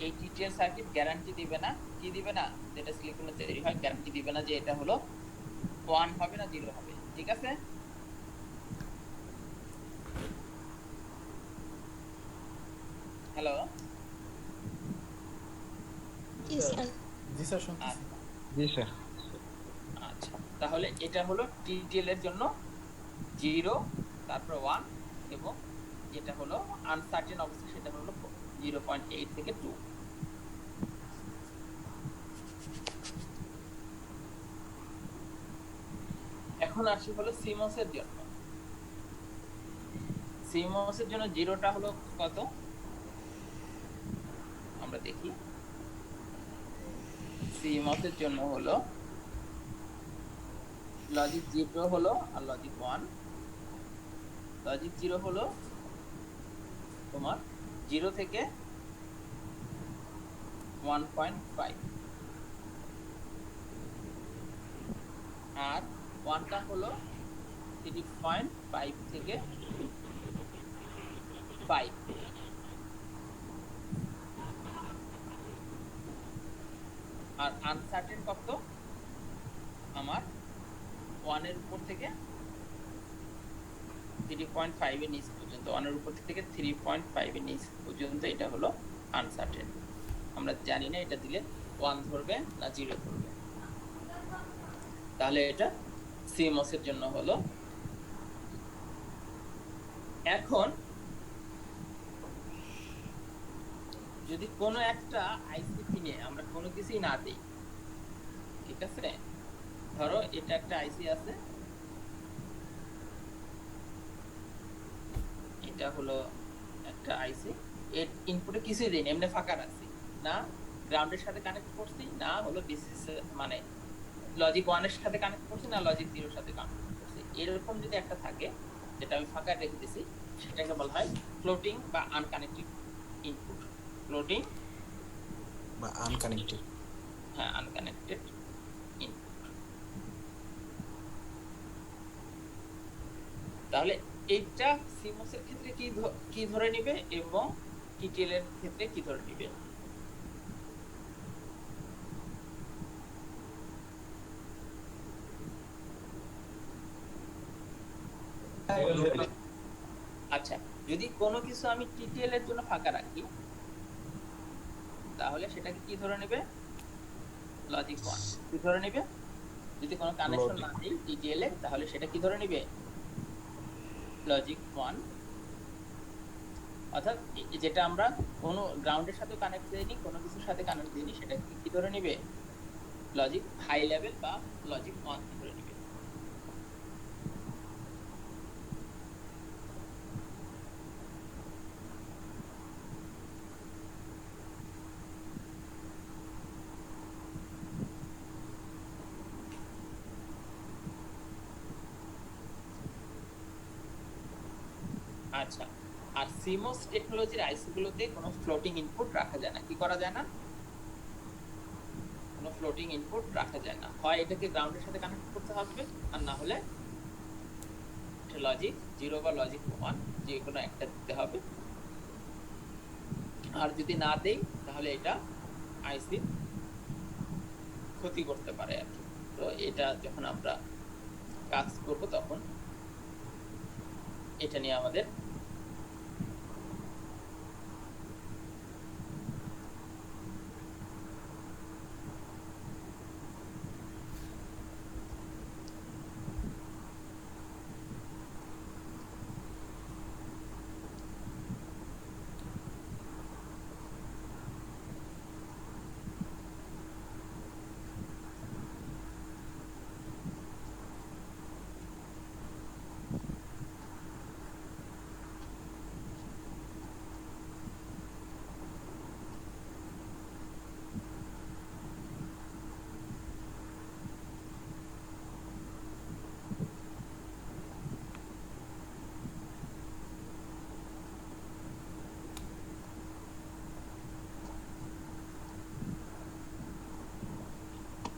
A: এই টিটিএল সার্কিট গ্যারান্টি দিবে না, কি দিবে না, যেটা সিলিকনের তৈরি হয় গ্যারান্টি দিবে না যে এটা হলো 1 হবে না 0 হবে, ঠিক আছে? হ্যালো,
B: জি স্যার।
C: জি স্যার, শুনতেছি।
A: আচ্ছা
F: জি স্যার।
A: আচ্ছা, তাহলে এটা হলো টিটিএল এর জন্য 0, তারপর 1, এবং যেটা হলো আনসার্টেন অবস্থা সেটা হলো 0.8 থেকে 2। এখন এখন আসি হলো সিমস এর জন্য। সিমস এর জন্য জিরোটা হলো কত আমরা দেখি। সিমস এর জন্য হলো লজিক 0 হলো আর লজিক 1। লজিক 0 হলো তোমার 0 থেকে 1.5 আর 1টা হলো 3.5 থেকে 5। আর আনসার্টেন কত আমার 1 এর উপর থেকে 3.5 এর নিচ পর্যন্ত, 1 এর উপর থেকে 3.5 এর নিচ পর্যন্ত এটা হলো আনসার্টেন। আমরা জানি না এটা দিলে 1 ধরবে না 0 ধরবে। তাহলে এটা সিএমওএস এর জন্য হলো। এখন যদি কোনো একটা আইসি কিনে আমরা কোনো কিছুই না দিই, ঠিক আছে, ধরো এটা একটা আইসি আছে, এটা হলো একটা আইসি, এর ইনপুটে কিছুই দেইনি, এমনি ফাঁকা রাখছি, না গ্রাউন্ডের সাথে কানেক্ট করছি, না হলো ডিসি মানে লজিক 1 এর সাথে কানেক্ট করছি, না লজিক 0 এর সাথে কানেক্ট করছি। এরকম যদি একটা থাকে যেটা আমি ফাঁকা রেখে দিছি, সেটাকে বলা হয় ফ্লোটিং বা আনকানেক্টেড ইনপুট। ফ্লোটিং
F: বা আনকানেক্টেড।
A: হ্যাঁ, আনকানেক্টেড ইনপুট। তাহলে এইটা সিমোস এর ক্ষেত্রে কি ধরে নিবে এবং টিটিএল এর ক্ষেত্রে কি ধরে নিবে। আচ্ছা, যদি কোনো কিছু আমি টিটিএল এর জন্য ফাঁকা রাখি তাহলে সেটাকে কি ধরে নেবে, লজিক 1 কি ধরে নেবে। যদি কোনো কানেকশন না দেই টিটিএল এ তাহলে সেটা কি ধরে নেবে, লজিক 1। অর্থাৎ যেটা আমরা কোনো গ্রাউন্ডের সাথে কানেক্ট দেইনি, কোনো কিছুর সাথে কানেক্ট দেইনি, সেটা কি ধরে নেবে, লজিক হাই লেভেল বা লজিক 1 ধরে নেবে। আচ্ছা, আর সিমোস টেকনোলজির আইসি গুলোতে কোনো ফ্লোটিং ইনপুট রাখা যায় না। কি করা যায় না, কোনো ফ্লোটিং ইনপুট রাখা যায় না। হয় এটাকে গ্রাউন্ডের সাথে কানেক্ট করতে হবে, আর না হলে লজিক 0 বা লজিক 1 যে কোনো একটা দিতে হবে। আর যদি না দেই তাহলে এটা আইসি ক্ষতি করতে পারে আর কি। তো এটা যখন আমরা কাজ করব তখন এটা নিয়ে আমাদের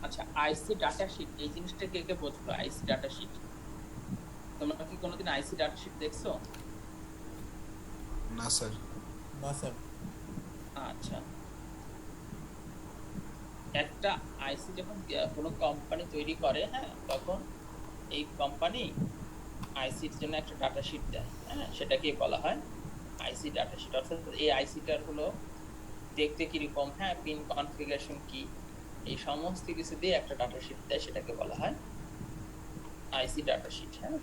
A: আচ্ছা, আইসি ডাটা শিট এই জিনিসটা কে কে বুঝলো? আইসি ডাটা শিট, তোমরা কি কোনোদিন আইসি ডাটা শিট দেখছো?
F: না স্যার।
C: না স্যার।
A: আচ্ছা, একটা আইসি যখন কোনো কোম্পানি তৈরি করে, হ্যাঁ, তখন এই কোম্পানি আইসির জন্য একটা ডাটা শিট দেয়, হ্যাঁ, সেটাকে বলা হয় আইসি ডাটা শিট। অর্থাৎ এই আইসিটার হলো দেখতে কিরকম, হ্যাঁ, পিন কনফিগারেশন কি, এই সমস্ত কিছু দিয়ে একটা ডাটা শিট দেয়, সেটাকে বলা হয় আইসি ডাটা শিট। হ্যাঁ,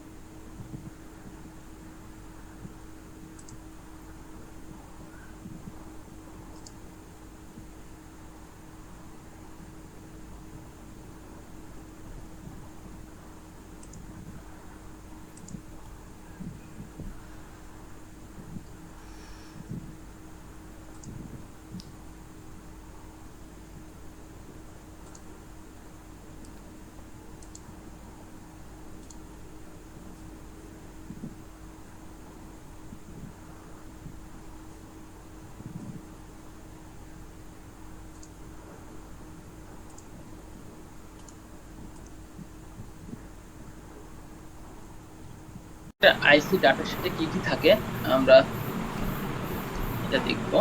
A: আইসি ডাটার সাথে কি কি থাকে আমরা এটা দেখবো।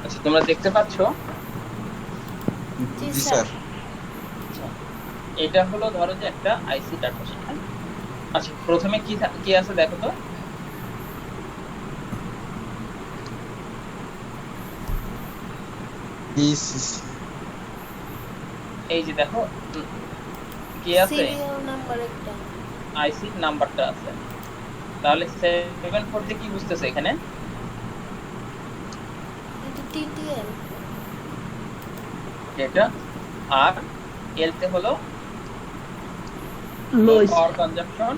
A: আচ্ছা, তোমরা দেখতে পাচ্ছো
B: জি
F: জি
B: স্যার।
F: স্যার।
A: এটা হলো ধরো যে একটা আইসি ডাটা শিট। আচ্ছা, প্রথমে কি কি আছে দেখো তো। এই যে দেখো কি আছে,
B: সিরিয়াল নাম্বার একটা।
A: আইসি নাম্বারটা আছে। তাহলে 74 দিয়ে কি বুঝতেছে এখানে?
B: এটা টিটিএল।
A: এটা আর এল তে হলো লো পাওয়ার কনজাম্পশন,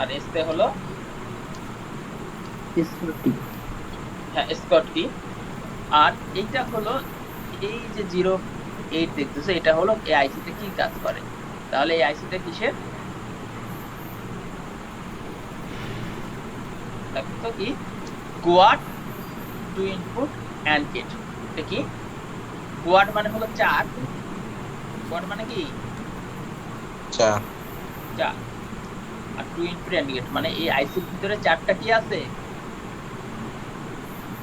A: আর এস তে হলো হ্যাঁ স্কটটি। আর এইটা হলো এই যে 08 দেখতেছো, এটা হলো এই আইসিতে কি কাজ করে। তাহলে এই আইসিতে কিসের দেখো কি quad two input and gate. এটা কি কোয়াড মানে হলো 4, কোয়াড মানে কি
F: 4
A: 4, আর টু ইনপুট অ্যান্ড গেট মানে এই আইসির ভিতরে 4টা কি আছে,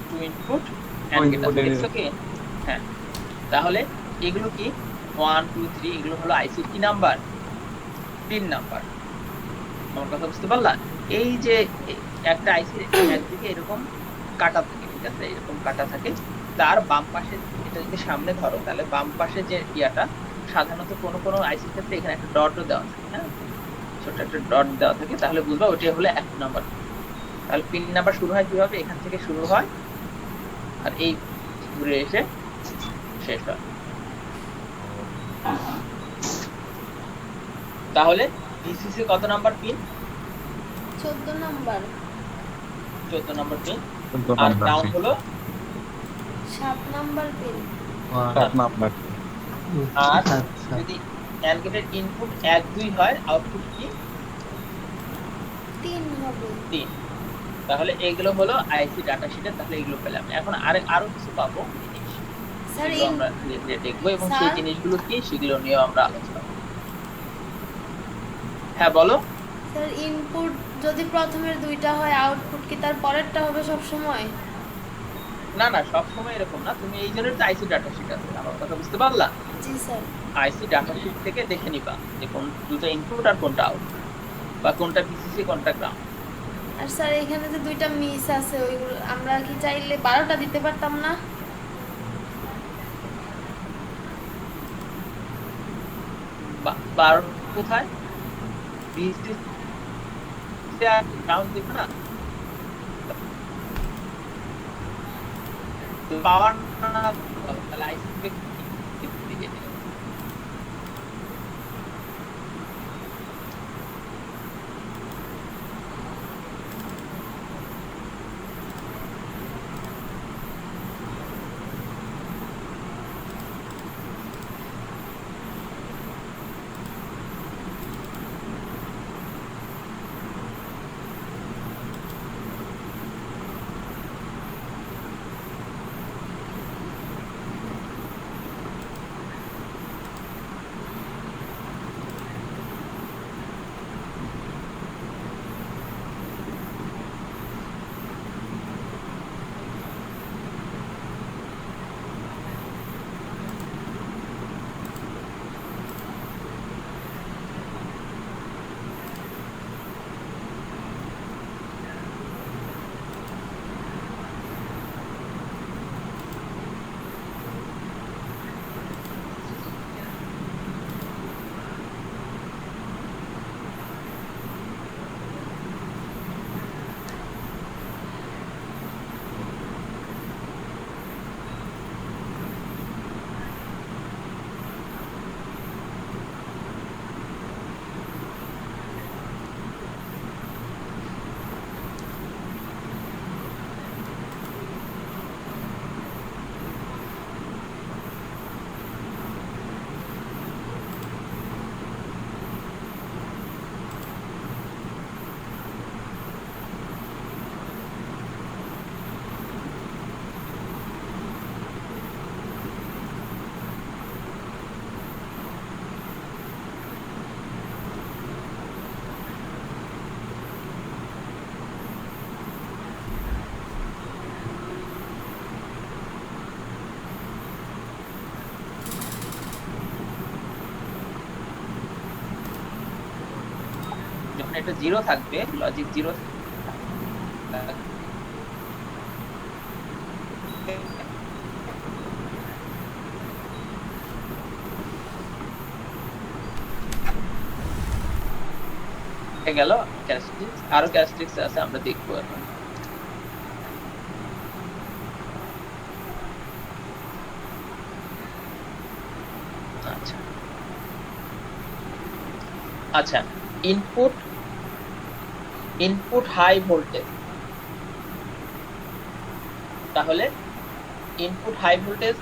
A: টু ইনপুট অ্যান্ড গেট আছে। দেখছো কি? হ্যাঁ, তাহলে এগুলো কি 1 2 3 এগুলো হলো আইসির কি নাম্বার, পিন নাম্বার। আমার কথা বুঝতে পারলা? এই যে একটা আইসির একদিকে এরকম কাটা থাকে, ঠিক আছে, এরকম কাটা থাকে, তার বাম পাশে এটা যদি সামনে ধরো তাহলে বাম পাশে যে ইয়াটা সাধারণত কোনো কোনো আইসির ক্ষেত্রে এখানে একটা ডটও দেওয়া থাকে, হ্যাঁ ছোট একটা ডট দেওয়া থাকে, তাহলে বুঝবা ওটা হলো 1 নাম্বার। তাহলে পিন নাম্বার শুরু হয় কিভাবে, এখান থেকে শুরু হয় আর এই ঘুরে এসে শেষ হয়। তাহলে ভিসিসি কত number pin?
B: 14 number.
A: 14 number pin. আর গ্রাউন্ড হলো
B: 7 নাম্বার পিন।
F: 7 নাম্বার।
A: আর যদি অ্যান্ড গেটের ইনপুট 1 2 হয় আউটপুট কি
B: 3 হবে।
A: 3। তাহলে এগুলো হলো আইসি ডাটা শিটে। তাহলে এগুলো পেলাম। এখন আরো কিছু পাবো জিনিস,
B: স্যার
A: সেগুলো আমরা ধীরে ধীরে দেখবো এবং সেই
B: স্যার?
A: জিনিসগুলো কি সেগুলো নিয়ে আমরা আলোচনা করব। হ্যাঁ বলো।
B: স্যার ইনপুট যদি প্রথমের দুইটা হয় আউটপুট কি তার পরেরটা হবে সব সময়?
A: না না, সব সময় এরকম না। তুমি এই জন্য তো আইসি ডাটা শিট আছে, আমার কথা বুঝতে পারলা?
B: জি স্যার।
A: আইসি ডাটা শিট থেকে দেখে নিবা যে কোন দুটো ইনপুট আর কোনটা আউটপুট, বা কোনটা ভিসিসি কোনটা গ্রাউন্ড।
B: আর স্যার এখানে যে দুইটা মিস আছে ওইগুলো আমরা কি চাইলে 12টা দিতে পারতাম না?
A: 12 কোথায়? ভিসিসি আর গ্রাউন্ড দেখো না, পাওয়ার না তাহলে আইসি দিকে একটা জিরো থাকবে, লজিক জিরো গেল ক্যারেক্টারিস্টিক্স। আরো ক্যারেক্টারিস্টিক্স আছে, আমরা দেখবো এখন। আচ্ছা আচ্ছা, ইনপুট হাই ভোল্টেজ, তাহলে ইনপুট হাই ভোল্টেজ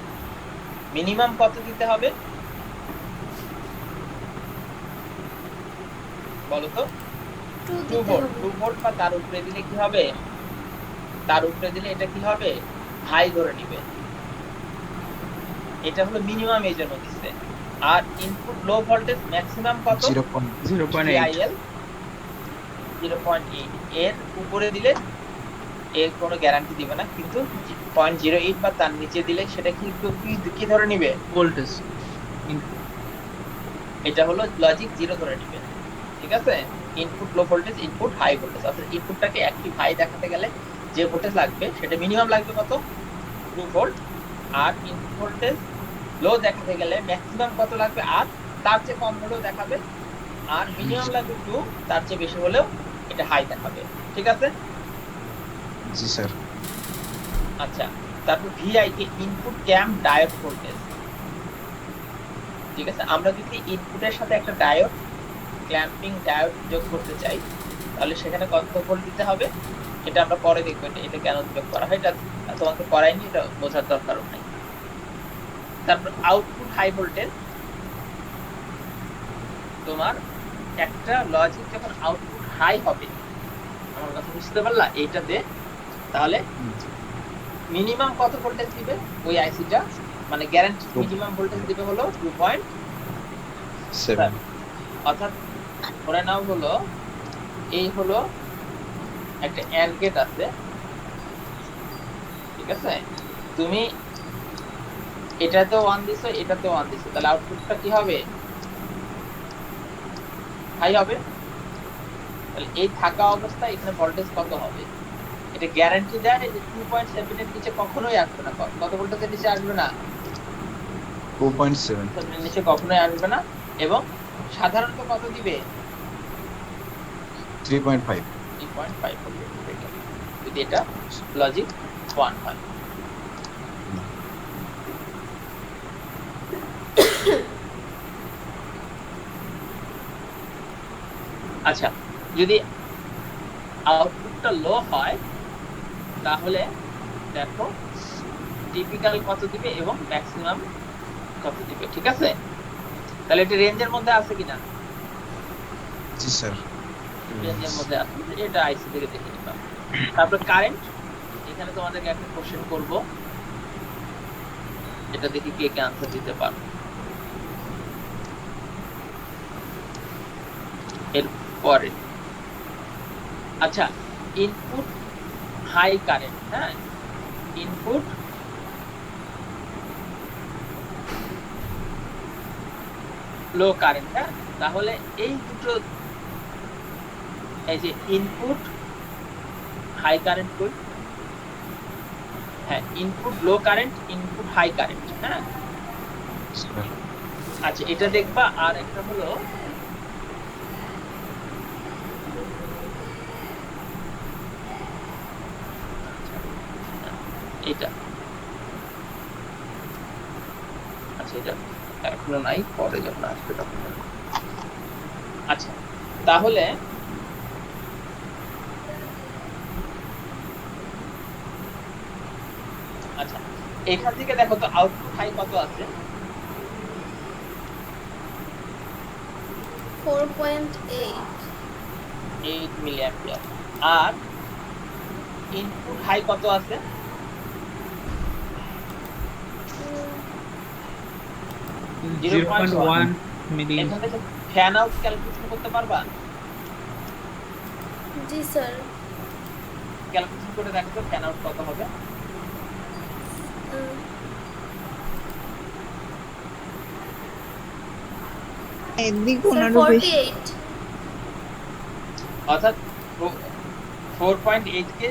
A: মিনিমাম কত দিতে হবে বলো তো? 2 ভোল্ট। 2 ভোল্ট বা তার উপরে দিলে কি হবে? তার উপরে দিলে এটা কি হবে? হাই ধরে নিবে। এটা হলো মিনিমাম, এই জন্য দিচ্ছে। আর ইনপুট লো ভোল্টেজ ম্যাক্সিমাম কত?
D: 0.8
A: 0.8। এর উপরে দিলে এর কোনো গ্যারান্টি দিবে না, কিন্তু 0.08 বা তার নিচে দিলে সেটা কি ধরে নিবে?
D: ভোল্টেজ।
A: এটা হলো লজিক জিরো ধরে নিবে, ঠিক আছে? Input low voltage, input high voltage. অর্থাৎ ইনপুটটাকে অ্যাক্টিভ হাই দেখাতে গেলে যে ভোল্টেজ লাগবে সেটা মিনিমাম লাগবে কত? 2 ভোল্ট। আর ইনপুট ভোল্টেজ লো দেখাতে গেলে ম্যাক্সিমাম কত লাগবে? আর তার চেয়ে কম হলেও দেখাবে। আর মিনিমাম লাগবে 2, তার চেয়ে বেশি হলেও এটা হাই দেখাবে, ঠিক আছে?
F: জি স্যার।
A: আচ্ছা, তারপর ভিআই কে ইনপুট ক্যাম্প ডায়োড ভোল্টেজ, ঠিক আছে? আমরা যদি ইনপুটের সাথে একটা ডায়োড, ক্ল্যাম্পিং ডায়োড যোগ করতে চাই, তাহলে সেখানে কত ভোল্ট দিতে হবে এটা আমরা পরে দেখবো। এটা কেন যোগ করা হয় এটা তোমাকে পড়াইনি, এটা বোঝার দরকারও নাই। তারপর আউটপুট হাই ভোল্টেজ, তোমার একটা লজিক যখন আউটপুট হাই হবে, আমার কথা বুঝতে পারলা এইটাতে, তাহলে মিনিমাম কত ভোল্টেজ দিবে ওই আইসিটা? মানে গ্যারান্টি মিনিমাম ভোল্টেজ দিবে হলো 2.7। অর্থাৎ ধরে নাও হলো এই হলো একটা এন্ড গেট আছে, ঠিক আছে? তুমি এটাতেও 1 দিছো, এটাতেও 1 দিছো, তাহলে আউটপুটটা কি হবে? হাই হবে। তাহলে এই থাকা অবস্থায় এখানে ভোল্টেজ কত হবে? এটা গ্যারান্টি দেয় যে 2.7 এর নিচে কখনোই আসবে না। কত ভোল্টেজের নিচে আসবে না?
F: 2.7
A: এর নিচে কখনোই আসবে না। এবং সাধারণত কত দিবে?
F: 3.5
A: 3.5 ভোল্ট দিবে, যদি এটা লজিক 1 হয়। আচ্ছা, যদি আউটপুটটা লো হয় তাহলে দেখো টিপিক্যাল কত দিবে এবং ম্যাক্সিমাম কত দিবে, ঠিক আছে? তাহলে এটা রেঞ্জের মধ্যে আছে কিনা?
F: জি স্যার।
A: রেঞ্জের মধ্যে আছে, এটা আইসি থেকে দেখে নিবা। তারপর কারেন্ট, এখানে তোমাদেরকে একটা কোশ্চেন করব, এটা দেখি কে কে আনসার দিতে পারো। এরপরে আচ্ছা, ইনপুট হাই কারেন্ট, হ্যাঁ, ইনপুট লো কারেন্ট, হ্যাঁ, তাহলে এই দুটো, এই যে ইনপুট হাই কারেন্ট কই? হ্যাঁ, ইনপুট লো কারেন্ট, ইনপুট হাই কারেন্ট, হ্যাঁ। আচ্ছা, এটা দেখবা। আর একটা হলো এটা, আচ্ছা এটা এখনো নাই, পরে যখন আসবে তখন। আচ্ছা, তাহলে আচ্ছা এখান থেকে দেখো তো আউটপুট হাই কত আছে?
B: 4.8
A: মিলি অ্যাম্পিয়ার। আর ইনপুট হাই কত আছে?
D: 0.1 মিলি।
A: এখান থেকে ফ্যান আউট ক্যালকুলেশন করতে পারবা?
B: জি স্যার।
A: ক্যালকুলেশন করে দেখো তো ফ্যান আউট কত হবে?
B: স্যার 48।
A: অর্থাৎ 4.8 কে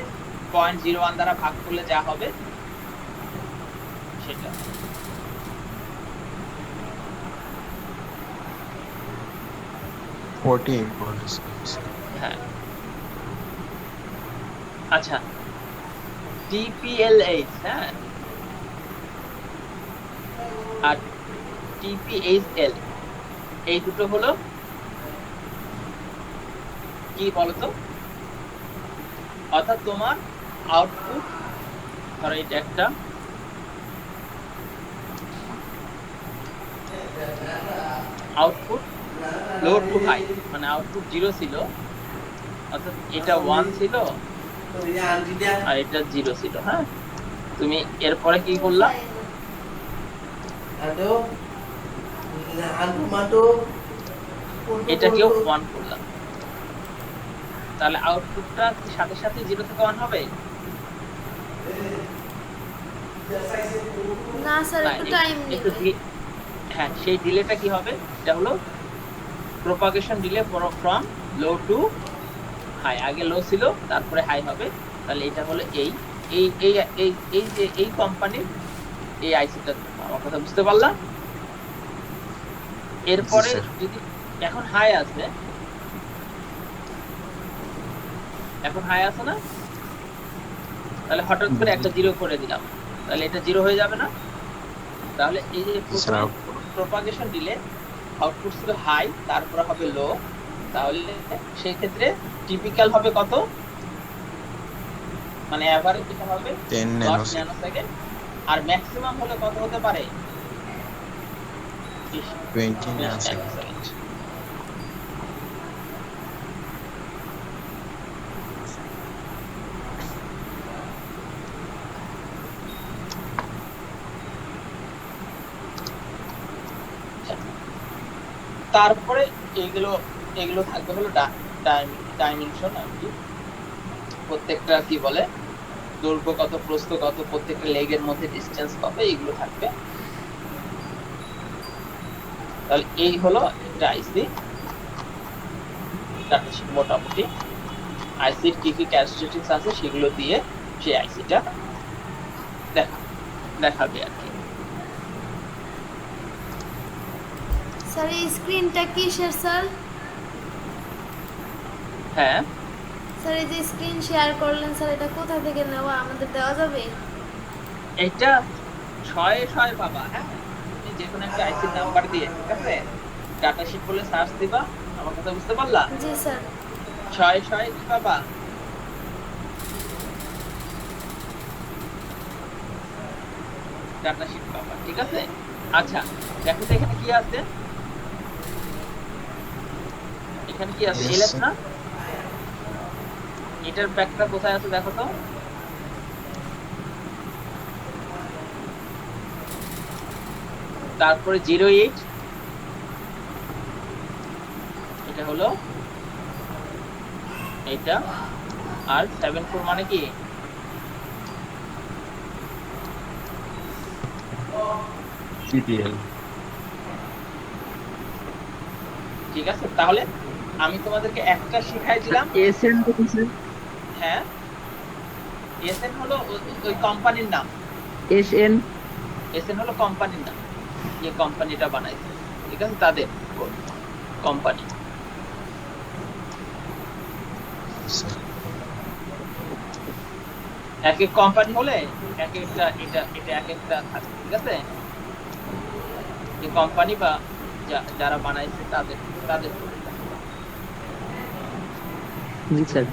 A: 0.01 দ্বারা ভাগ করলে যা হবে সেটা। হ্যাঁ, আচ্ছা, TPLH, হ্যাঁ, আর TPHL, এই দুটো হলো কি বলতো? অর্থাৎ তোমার আউটপুট, ধরো এটা একটা আউটপুট লো টু হাই, মানে আউটপুট 0 ছিল, অর্থাৎ এটা 1 ছিল আর এটা 0 ছিল। হ্যাঁ, তুমি এরপরে কি করলা? এটাকেও 1 করলাম, তাহলে আউটপুটটা সাথে সাথে 0 থেকে 1 হবে
B: না স্যার,
A: না,
B: একটু টাইম
A: একটু
B: নেবে।
A: হ্যাঁ, সেই ডিলেটা কি হবে? এটা হলো propagation delay from low to high. আগে লো ছিল, তারপরে হাই হবে। তাহলে এটা হলো এই এই এই এই এই যে এই কোম্পানির এই আইসিটা। আমার কথা বুঝতে পারলাম? এরপরে যদি এখন হাই আছে, এখন হাই আছে না, তাহলে হঠাৎ করে একটা 0 করে দিলাম, তাহলে এটা 0 হয়ে যাবে না? তাহলে এই যে প্রপাগেশন ডিলে আউটপুট ছিল হাই, তারপরে হবে লো, তাহলে সেই ক্ষেত্রে টিপিক্যাল হবে কত? মানে এভারেজ যেটা হবে
F: 10
A: ন্যানোসেকেন্ড, আর ম্যাক্সিমাম হলে কত হতে পারে?
F: 20 ন্যানোসেকেন্ড।
A: তারপরে এইগুলো এগুলো থাকবে হলো ডাইমেনশন আর কি, প্রত্যেকটা কি বলে দৈর্ঘ্য কত, প্রস্থ কত, প্রত্যেকটা লেগের মধ্যে ডিসটেন্স কত, এইগুলো থাকবে। তাহলে এই হলো একটা আইসি মোটামুটি। আইসির কি কি ক্যারেক্টারিস্টিক্স আছে সেগুলো দিয়ে সেই আইসিটা দেখাবে আর কি।
B: স্যার এই স্ক্রিনটা কিসের স্যার?
A: হ্যাঁ,
B: স্যার এই যে স্ক্রিন শেয়ার করলেন স্যার, এটা কোথা থেকে নেওয়া, আমাদের দেওয়া যাবে?
A: এটা 6 পাবা। হ্যাঁ, তুমি যে কোনো একটা আইসির নাম্বার দিয়ে, ঠিক আছে, ডাটা শিট বলে সার্চ দিবা। আমার কথা বুঝতে পারলা?
B: জি স্যার।
A: 6 কি পাবা? ডাটা শিট পাবা, ঠিক আছে। আচ্ছা, দেখো তো এখানে কি আছে? এখানে কি আছে? এলএস না? এটার ব্যাকটা কোথায় আছে দেখো তো। তারপরে 08, এটা হলো এটা, আর 74 মানে কি?
F: TPL।
A: ঠিক আছে, তাহলে আমি তোমাদেরকে একটা শিখাই দিলাম।
D: এসএন তো কিছু,
A: হ্যাঁ, এসএন হলো ওই কোম্পানির নাম।
D: এসএন
A: এসএন হলো কোম্পানির নাম, যে কোম্পানিটা বানাইছে, ঠিক আছে, তাদের কোম্পানি। এক এক কোম্পানি হলে এক একটা এটা এক একটা থাকে, ঠিক আছে। এই কোম্পানি বা যারা বানাইছে তাদের তাদের
D: জি স্যার।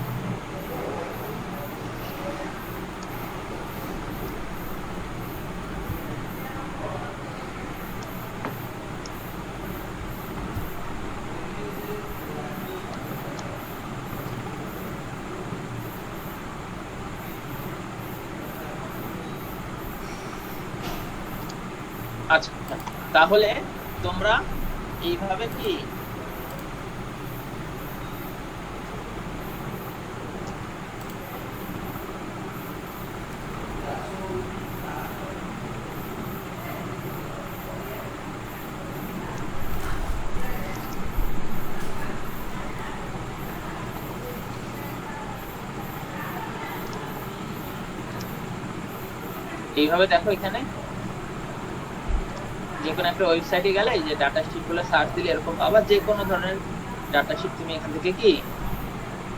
A: আচ্ছা, তাহলে তোমরা এইভাবে কি এইভাবে দেখো এখানে যে কোনো একটা ওয়েবসাইটে গেলে এই যে ডাটা শিট গুলো সার্চ দিলে এরকম আবার যে কোনো ধরনের ডাটা শিট তুমি এখান থেকে কি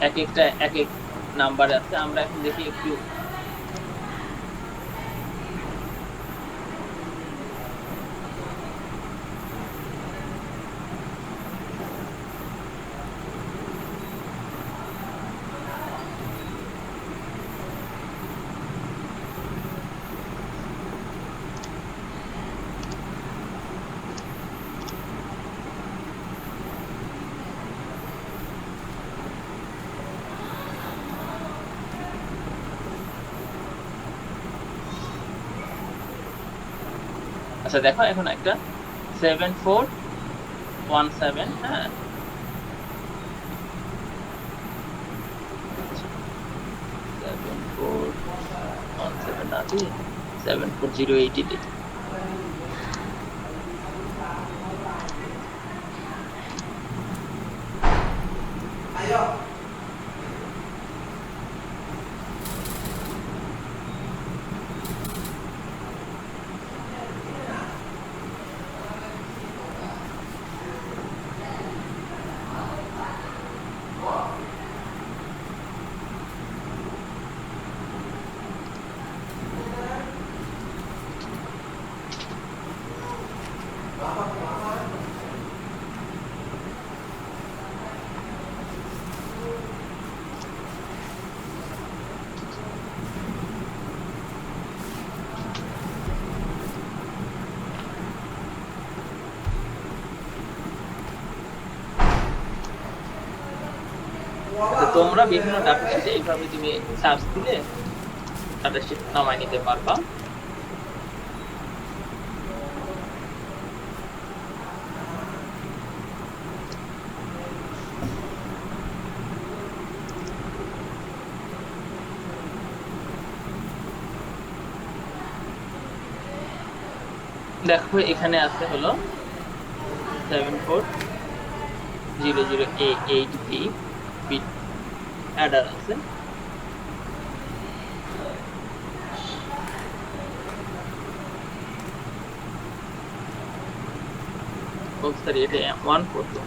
A: এক একটা এক এক নাম্বার আছে। আমরা এখন দেখি একটু আচ্ছা দেখো এখন একটা 7417 হ্যাঁ 7417 না কি 74080 তোমরা বিভিন্ন ডাটা শিটে এইভাবে তুমি সার্চ দিলে ডাটা শিট নামায় নিতে পারবা। দেখো এখানে আছে হলো 7400A8B বিট অ্যাডার আছে। সরি এটা M1 করতো।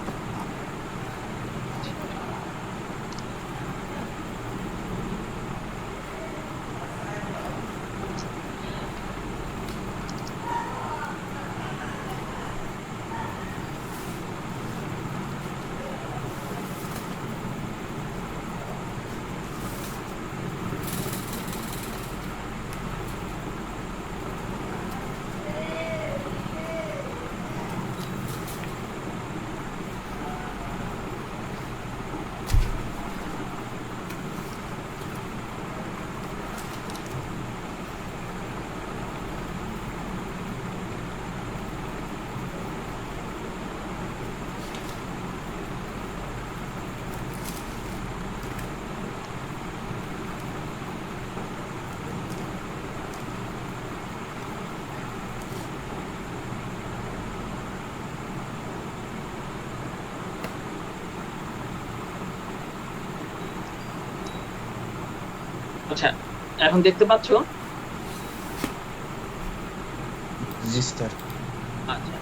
A: আচ্ছা এখন দেখতে পাচ্ছো?
F: জি স্যার।
A: আচ্ছা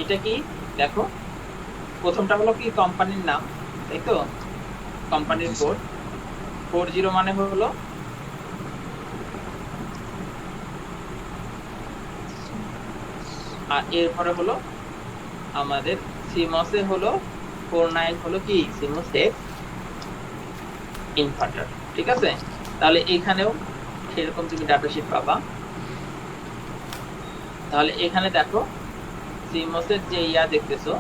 A: এটা কি দেখো, প্রথমটা হলো কি কোম্পানির নাম, তাই তো? কোম্পানির কোড 40 মানে হলো আর এরপরে হলো আমাদের সিমস এ হলো 49 হলো কি সিমস এক্স ইনভার্টার, ঠিক আছে? তাহলে এখানেও সেরকম তুমি ডাটা শিট পাবা। তাহলে এখানে দেখো সিমস এর যে ইয়া দেখতেছো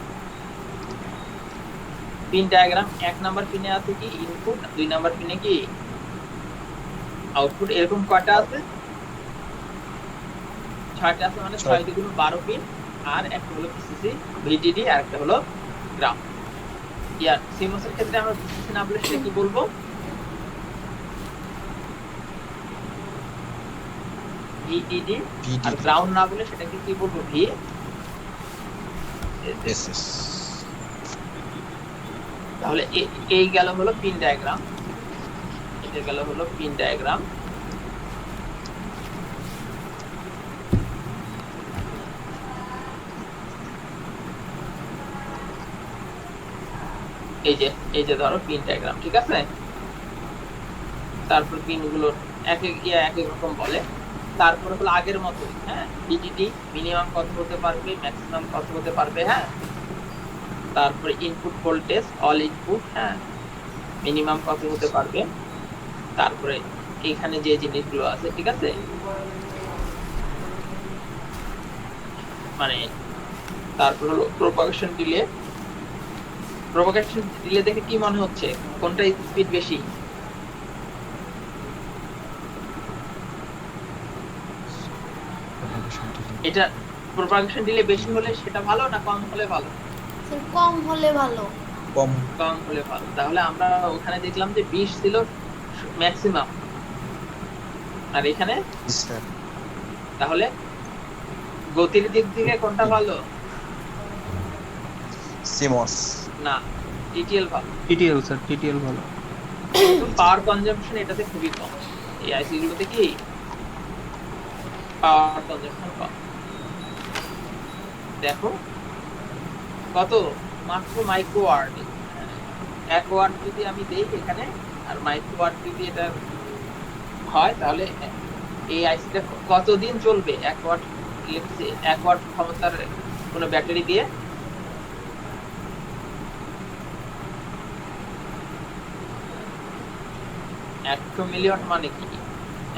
A: পিন ডায়াগ্রাম, 1 নাম্বার পিনে আছে কি ইনপুট, 2 নাম্বার পিনে কি আউটপুট, এরকম কয়টা আছে? 6টা আছে, মানে 6 × 12 পিন। আর একটা হলো পিসিসি ভিডিডি আর একটা হলো গ্রাউন্ড। ইয়ার সিমস এর ক্ষেত্রে আমরা পিসিসি না বলে সেটা কি বলবো? ভিডিডি। আর গ্রাউন্ড না বলে সেটাকে কি বলবো?
F: ভিএসএস।
A: তাহলে এই গেল হলো পিন ডায়াগ্রাম, এটা গেল হলো পিন ডায়াগ্রাম। এই যে ধরো পিন ডায়াগ্রাম, ঠিক আছে? তারপর পিনগুলো এক এক রকম বলে। তারপরে হলো আগের মতোই, হ্যাঁ, ডিটিটি মিনিমাম কত হতে পারবে, ম্যাক্সিমাম কত হতে পারবে, হ্যাঁ। তারপরে ইনপুট ভোল্টেজ, অল ইনপুট, হ্যাঁ, মিনিমাম কত হতে পারবে। তারপরে এখানে যে জিনিসগুলো আছে, ঠিক আছে, মানে তারপর হলো প্রপাগেশন ডিলে। প্রপাগেশন ডিলে দেখে কি মনে হচ্ছে কোনটা স্পিড বেশি? এটা প্রপাগেশন ডিলে বেশি হলে সেটা ভালো না কম হলে ভালো?
B: স্যার কম হলে ভালো।
F: কম।
A: কম হলে ভালো। তাহলে আমরা ওখানে দেখলাম যে 20 ছিল ম্যাক্সিমাম, আর এখানে
F: জি স্যার।
A: তাহলে গতির দিক থেকে কোনটা ভালো?
F: সিমস।
A: না, টিটিএল ভালো।
D: টিটিএল স্যার, টিটিএল ভালো।
A: পাওয়ার কনজাম্পশন এটাতে খুবই কম। এই আইসি গুলোতে কি পাওয়ার কনজাম্পশন কম। দেখো কত, মাত্র মাইক্রো ওয়াট। 1 ওয়াট যদি আমি দেই এখানে, আর মাইক্রো ওয়াট যদি এটা হয়, তাহলে এই আইসিটা কতদিন চলবে? 1 ওয়াট, 1 ওয়াট ক্ষমতার কোনো ব্যাটারি দিয়ে 100 মিলিওয়াট মানে কি?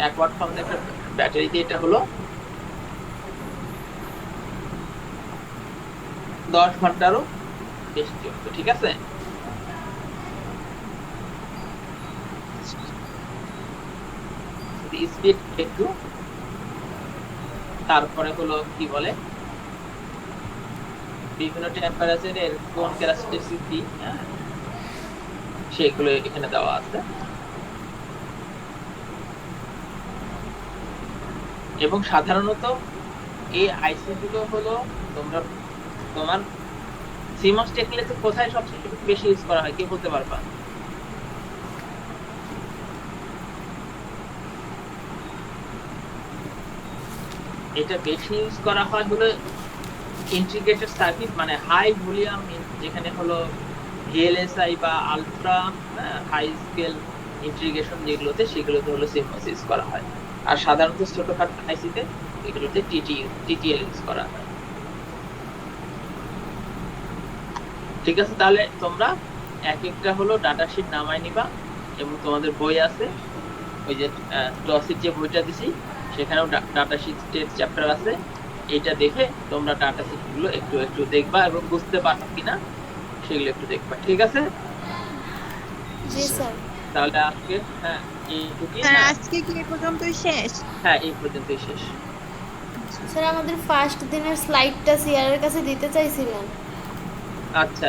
A: 1 ওয়াট ক্ষমতার একটা ব্যাটারি দিয়ে এটা হলো 10 ঘন্টারও বেশি চলবে, ঠিক আছে? স্পিড একটু, তারপরে হলো কি বলে বিভিন্ন টেম্পারেচারের কোন ক্যারেক্টারিস্টিক কি, হ্যাঁ, সেগুলো এখানে দেওয়া আছে। এবং সাধারণত এই আইসি গুলো হলো তোমার সিমস টেকনিকে কোথায় সবচেয়ে বেশি ইউজ করা হয়, কে বলতে পারবা? এটা বেশি ইউজ করা হয় হলো ইন্টিগ্রেটেড সার্কিট, মানে হাই ভলিউম, যেখানে হলো ভিএলএসআই বা আলট্রা হাই স্কেল ইন্টিগ্রেশন যেগুলোতে, সেগুলোতে হলো সিমস ইউজ করা হয়। আর সাধারণত ছোটখাটো আইসিতে এগুলোতে টিটিএল ইউজ করা হয়। ঠিক আছে, তাহলে তোমরা এক একটা হলো ডাটা শিট নামাই নিবা, এবং তোমাদের বই আছে, ওই যে টসির যে বইটা দিছি সেখানেও ডাটা শিটের চ্যাপ্টার আছে। এইটা দেখে তোমরা ডাটা শিট গুলো একটু একটু দেখবা এবং বুঝতে পারছো কিনা সেগুলো একটু দেখবা, ঠিক আছে?
B: জি স্যার।
A: তাহলে আজকে এইটুকুই।
G: স্যার আজকে কি এই পর্যন্তই শেষ?
A: হ্যাঁ, এই পর্যন্তই শেষ।
B: স্যার আমাদের ফার্স্ট দিনের স্লাইডটা সিআরের কাছে দিতে চাইছিলেন।
A: আচ্ছা,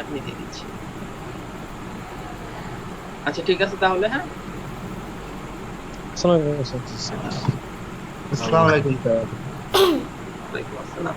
A: আপনি দিয়ে দিচ্ছি। আচ্ছা ঠিক আছে তাহলে, হ্যাঁ,
C: আসসালামু আলাইকুম স্যার।
A: ওয়ালাইকুম আসসালাম।